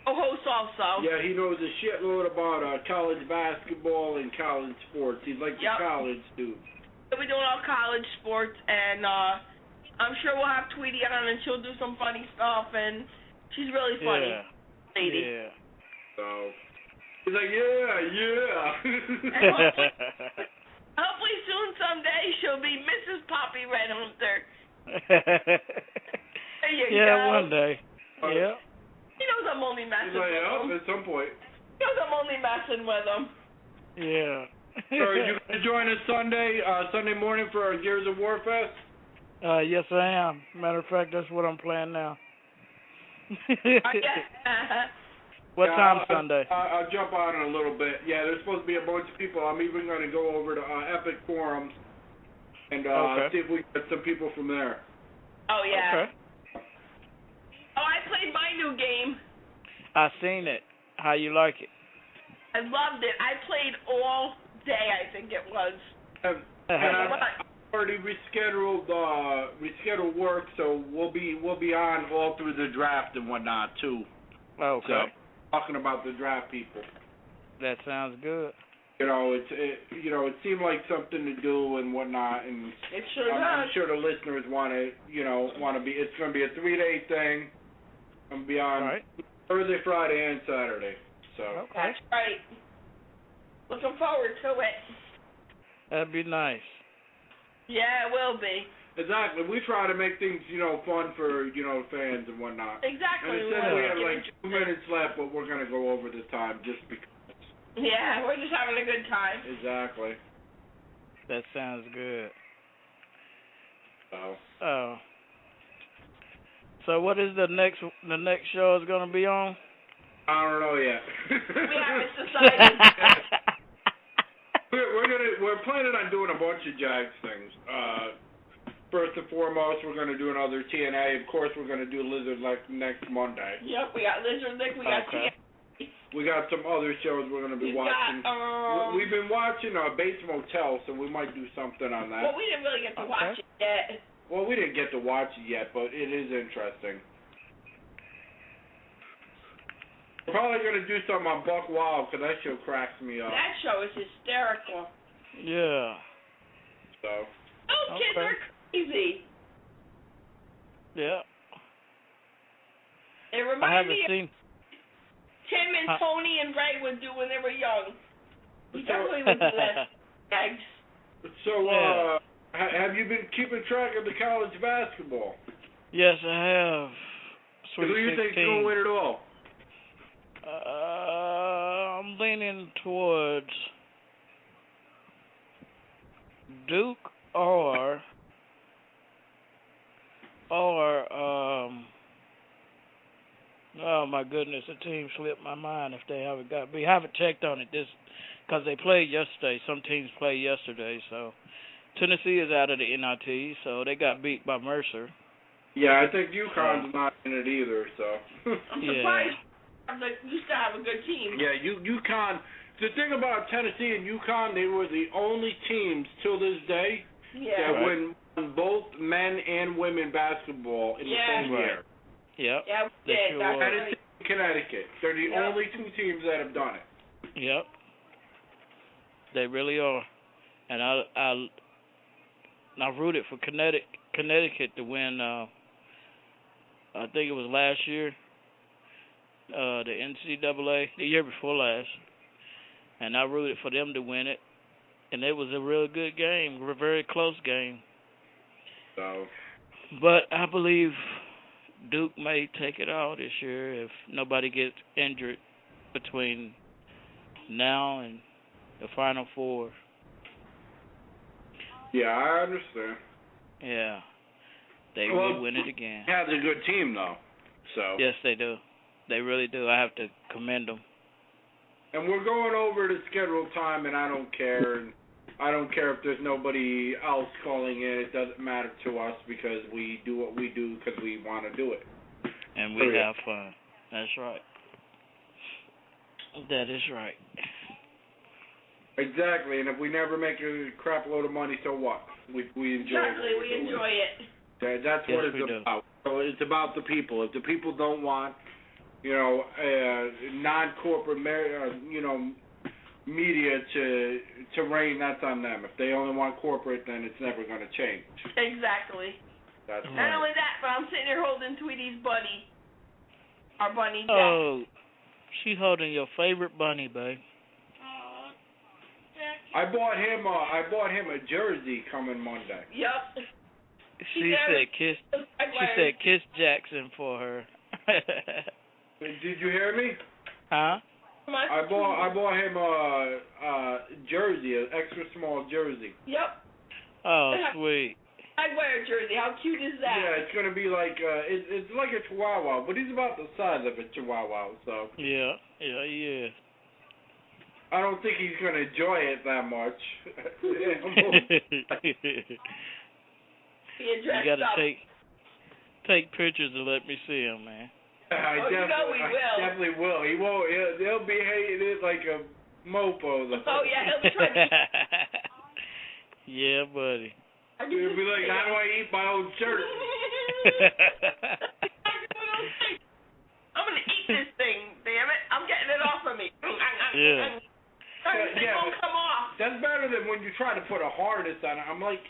hosts also. Yeah, he knows a shitload about college basketball and college sports. He's like the college dude. We'll be doing all college sports, and I'm sure we'll have Tweety on, and she'll do some funny stuff, and she's really funny, lady. Yeah. So he's like, yeah. Hopefully soon, someday, she'll be Mrs. Poppy Red Hunter. There you go. One day. Yeah. He knows I'm only messing with him. At some point. He knows I'm only messing with him. Yeah. So are you going to join us Sunday morning for our Gears of War Fest? Yes, I am. Matter of fact, that's what I'm playing now. What time Sunday? I'll jump on in a little bit. Yeah, there's supposed to be a bunch of people. I'm even going to go over to Epic Forums and see if we can get some people from there. Oh, yeah. Okay. Oh, I played my new game. I seen it. How you like it? I loved it. I played all day, I think it was. And I've already rescheduled work, so we'll be on all through the draft and whatnot too. Okay. So, talking about the draft people. That sounds good. It seemed like something to do and whatnot, and it sure I'm sure the listeners want to be. It's going to be a 3-day thing. I'm going to be on Thursday, Friday, and Saturday. So That's right. Looking forward to it. That'd be nice. Yeah, it will be. Exactly. We try to make things, fun for, fans and whatnot. Exactly. And it says we have like 2 minutes left, but we're going to go over the time just because. Yeah, we're just having a good time. Exactly. That sounds good. So. So what is the next show is going to be on? I don't know yet. We haven't decided. We're planning on doing a bunch of Jags things. First and foremost, we're going to do another TNA. Of course, we're going to do Lizard next Monday. Yep, we got Lizard Lick, we got TNA. We got some other shows we're going to be watching. We've been watching Bates Motel, so we might do something on that. Well, we didn't really get to watch it yet. Well, we didn't get to watch it yet, but it is interesting. We're probably going to do something on Buck Wild, because that show cracks me up. That show is hysterical. Yeah. So. Those kids are crazy. Yeah. It reminds me of seen Tim and Tony and Ray would do when they were young. We definitely would do that. Eggs. So, have you been keeping track of the college basketball? Yes, I have. Sweet Who do you think's going to win it all? I'm leaning towards Duke or oh my goodness, the team slipped my mind if they haven't got. We haven't checked on it because they played yesterday. Some teams played yesterday, so Tennessee is out of the NIT, so they got beat by Mercer. Yeah, I think UConn's not in it either. So I'm surprised. They used to have a good team. Yeah, UConn. The thing about Tennessee and UConn, they were the only teams till this day that win both men and women basketball in the same year. Yep. Yeah, we did. Tennessee and Connecticut. They're the only two teams that have done it. Yep. They really are. And I rooted for Connecticut to win. I think it was last year. the NCAA the year before last, and I rooted for them to win it, and it was a real good game, a very close game. So, but I believe Duke may take it all this year if nobody gets injured between now and the Final Four. Yeah, I understand. Yeah. They will win it again. He has a good team, though. So. Yes, they do. They really do. I have to commend them. And we're going over the scheduled time, and I don't care. And I don't care if there's nobody else calling in. It doesn't matter to us because we do what we do because we want to do it. And we have fun. That's right. That is right. Exactly. And if we never make a crap load of money, so what? We enjoy it. Exactly. We enjoy it. That's what it's about. So it's about the people. If the people don't want, non-corporate, media to reign, that's on them. If they only want corporate, then it's never going to change. Exactly. That's Not right. only that, but I'm sitting here holding Tweety's bunny. Our bunny, Jack. Oh, she's holding your favorite bunny, babe. I bought him a jersey coming Monday. Yep. She said kiss Jackson for her. Did you hear me? Huh? I bought him a jersey, an extra small jersey. Yep. Oh, sweet. I'd wear a jersey. How cute is that? Yeah, it's gonna be like it's like a Chihuahua, but he's about the size of a Chihuahua, so. Yeah, he is. I don't think he's gonna enjoy it that much. You gotta take pictures and let me see him, man. I definitely will. He won't. He'll be hating it like a mofo. Oh yeah, he'll be trying to. Yeah, buddy. He'll be like, how do I eat my own shirt? I'm gonna eat this thing, damn it! I'm getting it off of me. Yeah. It won't come off. That's better than when you try to put a harness on it. I'm like,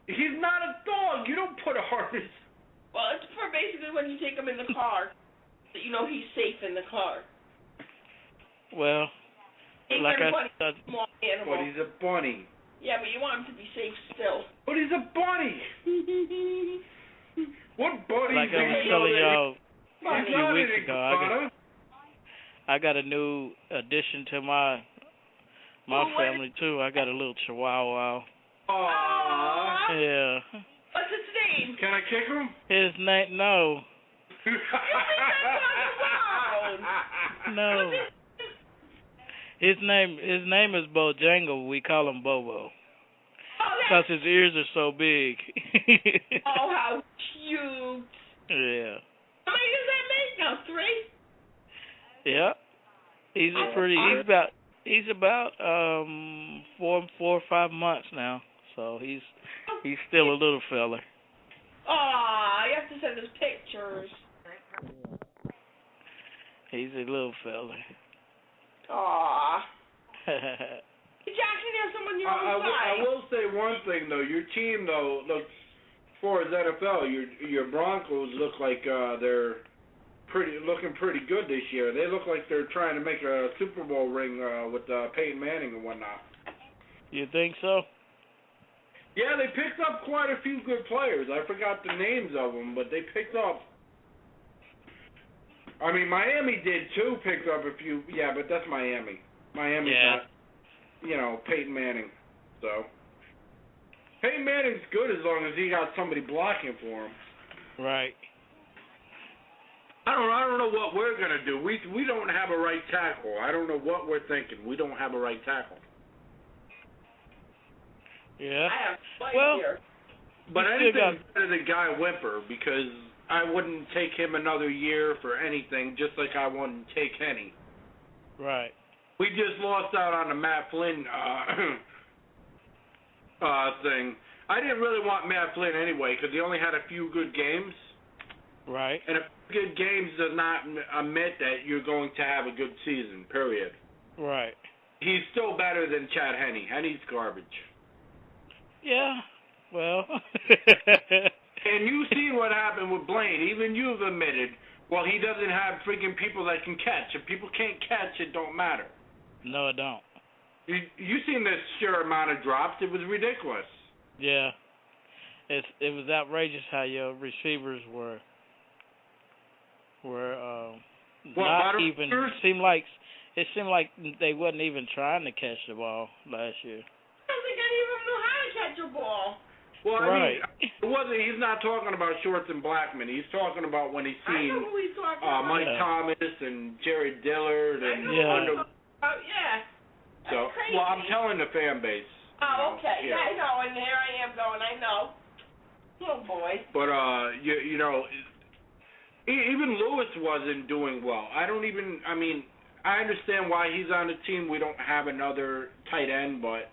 he's not a dog. You don't put a harness. Well, it's for basically when you take him in the car, that you know he's safe in the car. Well, like I said, small animal. But he's a bunny. Yeah, but you want him to be safe still. But he's a bunny. What bunny? Like I was telling y'all a few weeks ago, I got a new addition to my family too. I got a little Chihuahua. Aww. Yeah. What's his name? Can I kick him? His name, no. No. His name is Bojangle. We call him Bobo. Because his ears are so big. Oh, how cute. Yeah. How many does that make now? 3? Yeah. He's about 4 or 5 months now. So he's still a little fella. Aw, you have to send us pictures. He's a little fella. Aw. Jackson, you have someone your own size. I will say one thing though. Your team though, look, as far as NFL, your Broncos look like they're looking pretty good this year. They look like they're trying to make a Super Bowl ring with Peyton Manning and whatnot. You think so? Yeah, they picked up quite a few good players. I forgot the names of them, but they picked up. I mean, Miami did too. Picked up a few. Yeah, but that's Miami. Miami's not, Peyton Manning. So Peyton Manning's good as long as he got somebody blocking for him. Right. I don't know what we're gonna do. We don't have a right tackle. I don't know what we're thinking. We don't have a right tackle. Yeah. I have here. But anything's better than Guy Whimper because I wouldn't take him another year for anything, just like I wouldn't take Henny. Right. We just lost out on the Matt Flynn thing. I didn't really want Matt Flynn anyway because he only had a few good games. Right. And good games does not admit that you're going to have a good season, period. Right. He's still better than Chad Henne. Henne's garbage. Yeah. Well, And you've seen what happened with Blaine. Even you've admitted, well, he doesn't have freaking people that can catch. If people can't catch, it don't matter. No, it don't. You seen the sheer amount of drops. It was ridiculous. Yeah. It was outrageous how your receivers were not even. It seemed like they wasn't even trying to catch the ball last year. I don't think any of them knew how to catch a ball. Well, Right. I mean, he's not talking about Shorts and Blackman. He's talking about when he's I seen know who he's talking about. Mike Yeah. Thomas and Jared Dillard and Yeah. Yeah. So, That's crazy. well, I'm telling the fan base. Oh, okay. You Yeah, know. I know. And here I am going. I know. Oh boy. But you know, even Lewis wasn't doing well. I mean, I understand why he's on the team. We don't have another tight end, but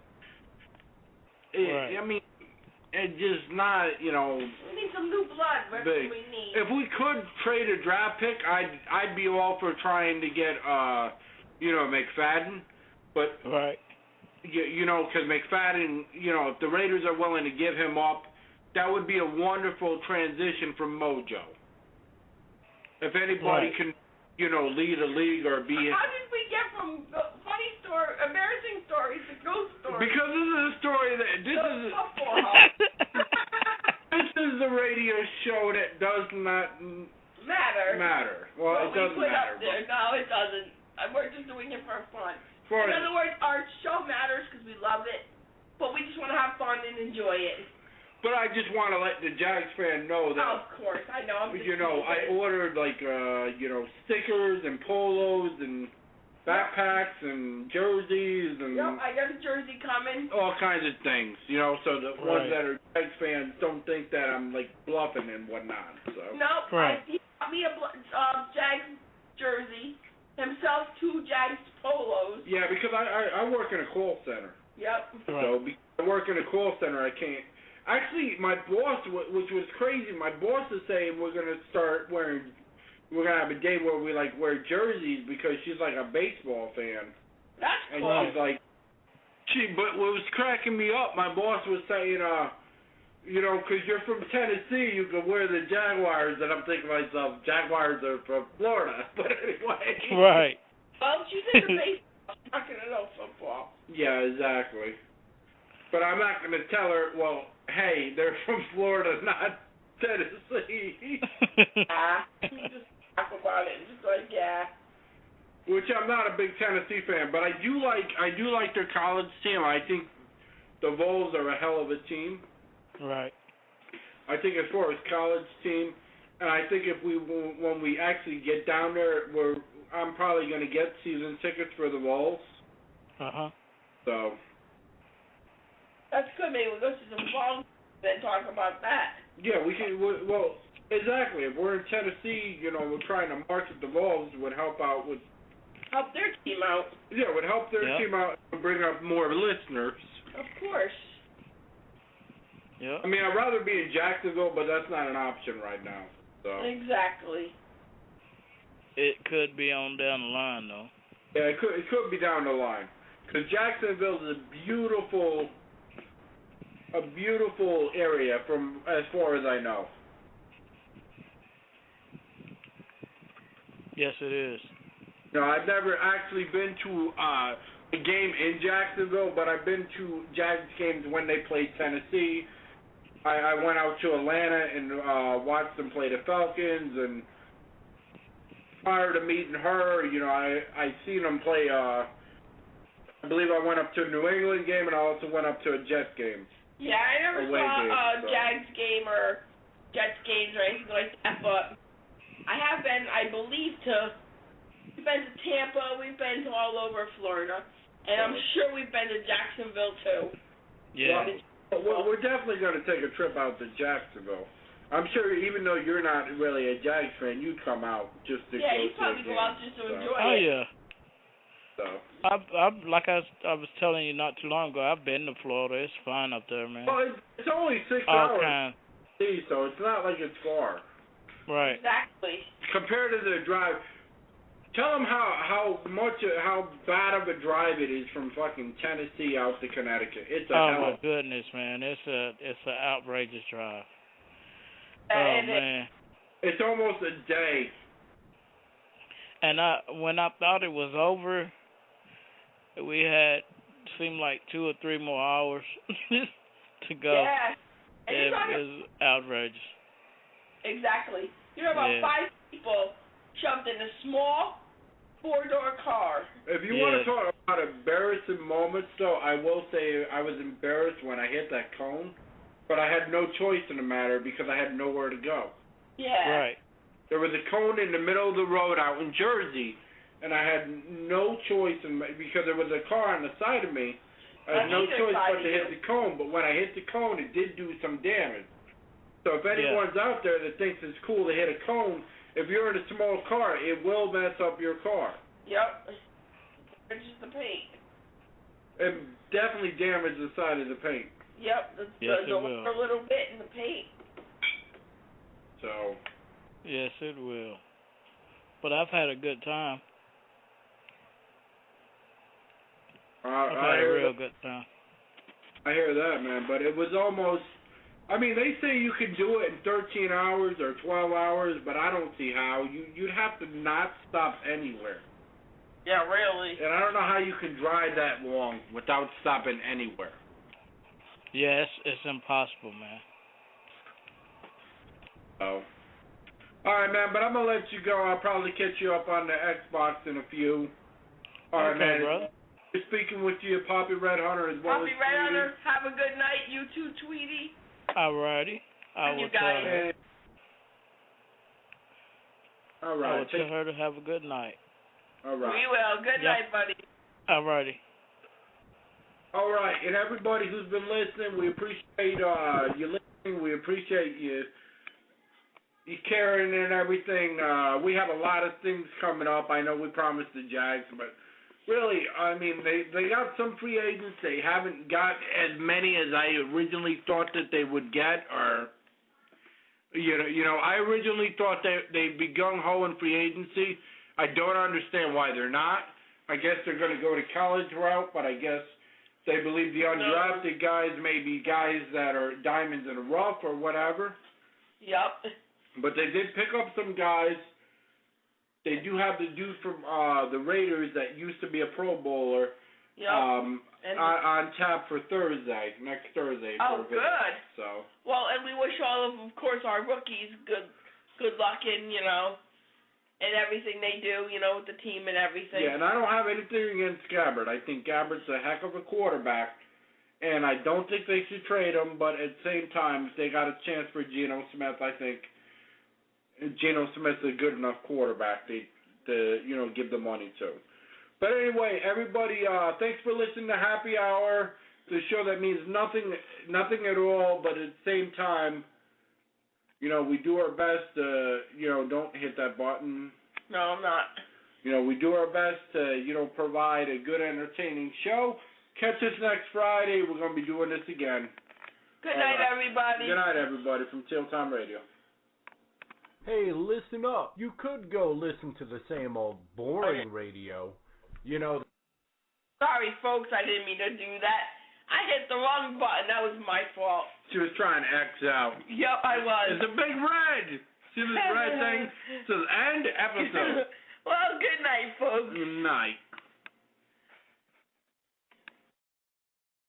Right. I mean, it's just not, you know. We need some new blood. That's Big. what we need. If we could trade a draft pick, I'd be all for trying to get you know, McFadden, but Right. you know, because McFadden, you know, if the Raiders are willing to give him up, that would be a wonderful transition from Mojo. If anybody Right. can, you know, lead a league or be How did we get from embarrassing stories to ghost stories? because this is a story that this is the radio show that does not matter. Well, What it doesn't we put matter. up there. No, it doesn't. We're just doing it for fun. But In other words, our show matters because we love it, but we just want to have fun and enjoy it. But I just want to let the Jags fan know that, Of course, I know. I'm just you know, I teasing. ordered like, you know, stickers and polos and backpacks and jerseys and Yep, I got a jersey coming. all kinds of things, you know, so the Right. ones that are Jags fans don't think that I'm like bluffing and whatnot. So. Nope. Right. He got me a Jags jersey. Himself 2 Jags polos. Yeah, because I work in a call center. Yep. So because I work in a call center, I can't. Actually, my boss, which was crazy, my boss is saying we're gonna have a day where we like wear jerseys because she's like a baseball fan, That's and cool. she's like, but what was cracking me up, my boss was saying, you know, because you're from Tennessee, you can wear the Jaguars, and I'm thinking to myself, Jaguars are from Florida, but anyway. Right. Well, she's in the baseball. She's not gonna know football. Yeah, exactly. But I'm not going to tell her, well, hey, they're from Florida, not Tennessee. You just talk about it. Just like, yeah. Which I'm not a big Tennessee fan, but I do like their college team. I think the Vols are a hell of a team. Right. I think as far as college team, and I think when we actually get down there, I'm probably going to get season tickets for the Vols. So. That's good. Maybe we'll go to some balls and talk about that. Yeah, we can. Well, exactly. If we're in Tennessee, you know, we're trying to market the Vols, would help out with. Help their team out. Yeah, would help their team out and bring up more listeners. Of course. Yeah. I mean, I'd rather be in Jacksonville, but that's not an option right now. So. Exactly. It could be on down the line though. Yeah, it could be down the line, because Jacksonville is a beautiful area from as far as I know. Yes, it is. No, I've never actually been to a game in Jacksonville, but I've been to Jags games when they played Tennessee. I went out to Atlanta and watched them play the Falcons, and prior to meeting her, you know, I seen them play. I believe I went up to a New England game, and I also went up to a Jets game. Yeah, I never Away saw game, a so. Jags game or Jets games or anything like that, but I have been, I believe, we've been to Tampa, we've been to all over Florida, and I'm sure we've been to Jacksonville too. Yeah. Well, we're definitely going to take a trip out to Jacksonville. I'm sure, even though you're not really a Jags fan, you'd come out just to go Yeah, you to probably a go game. out just to enjoy Oh it. yeah. So. I like I was telling you not too long ago. I've been to Florida. It's fine up there, man. Well, it's only 6 All hours, kind. so it's not like it's far. Right. Exactly. Compared to the drive, tell them how bad of a drive it is from fucking Tennessee out to Connecticut. It's a Oh hell my of goodness, man! It's an outrageous drive. Oh man. It's almost a day. And when I thought it was over, we had seemed like 2 or 3 more hours to go. Yeah. And It was outrageous. Exactly. You know, about 5 people jumped in a small 4-door car. If you want to talk about embarrassing moments, though, I will say I was embarrassed when I hit that cone, but I had no choice in the matter because I had nowhere to go. Yeah. Right. There was a cone in the middle of the road out in Jersey, and I had no choice because there was a car on the side of me. I had no choice but to hit the cone, but when I hit the cone, it did do some damage. So if anyone's out there that thinks it's cool to hit a cone, if you're in a small car, it will mess up your car. Yep. It's just the paint. It definitely damaged the side of the paint. Yep. The little bit in the paint. So. Yes, it will. But I've had a good time. I've had a real good time. I hear that, man. But it was almost. I mean, they say you can do it in 13 hours or 12 hours, but I don't see how. You'd have to not stop anywhere. Yeah, really. And I don't know how you can drive that long without stopping anywhere. Yes, it's impossible, man. So. All right, man, but I'm going to let you go. I'll probably catch you up on the Xbox in a few. All right, man. Brother. Speaking with you, Poppy Red Hunter as well. Poppy Red Hunter, have a good night. You too, Tweety. Alrighty. I will tell her. All right. I will tell her to have a good night. All right. We will. Good night, buddy. Alrighty. All right, and everybody who's been listening, we appreciate you listening. We appreciate you caring and everything. We have a lot of things coming up. I know we promised the Jags, but really, I mean, they got some free agents. They haven't got as many as I originally thought that they would get. Or, you know, I originally thought they'd be gung-ho in free agency. I don't understand why they're not. I guess they're going to go to college route, but I guess they believe the undrafted guys may be guys that are diamonds in the rough or whatever. Yep. But they did pick up some guys. They do have the dude from the Raiders that used to be a Pro Bowler on tap for next Thursday. Oh, good. So. Well, and we wish all of course, our rookies good luck in, you know, and everything they do, you know, with the team and everything. Yeah, and I don't have anything against Gabbard. I think Gabbard's a heck of a quarterback, and I don't think they should trade him, but at the same time, if they got a chance for Geno Smith, I think Geno Smith's a good enough quarterback to you know, give the money to. But anyway, everybody, thanks for listening to Happy Hour, the show that means nothing at all, but at the same time, you know, we do our best to, you know, don't hit that button. No, I'm not. You know, we do our best to, you know, provide a good, entertaining show. Catch us next Friday. We're going to be doing this again. Good night, everybody. Good night, everybody, from Tail Time Radio. Hey, listen up. You could go listen to the same old boring radio. You know. Sorry, folks. I didn't mean to do that. I hit the wrong button. That was my fault. She was trying to X out. Yep, I was. It's a big red. See this red thing? It says end episode. Well, good night, folks. Good night.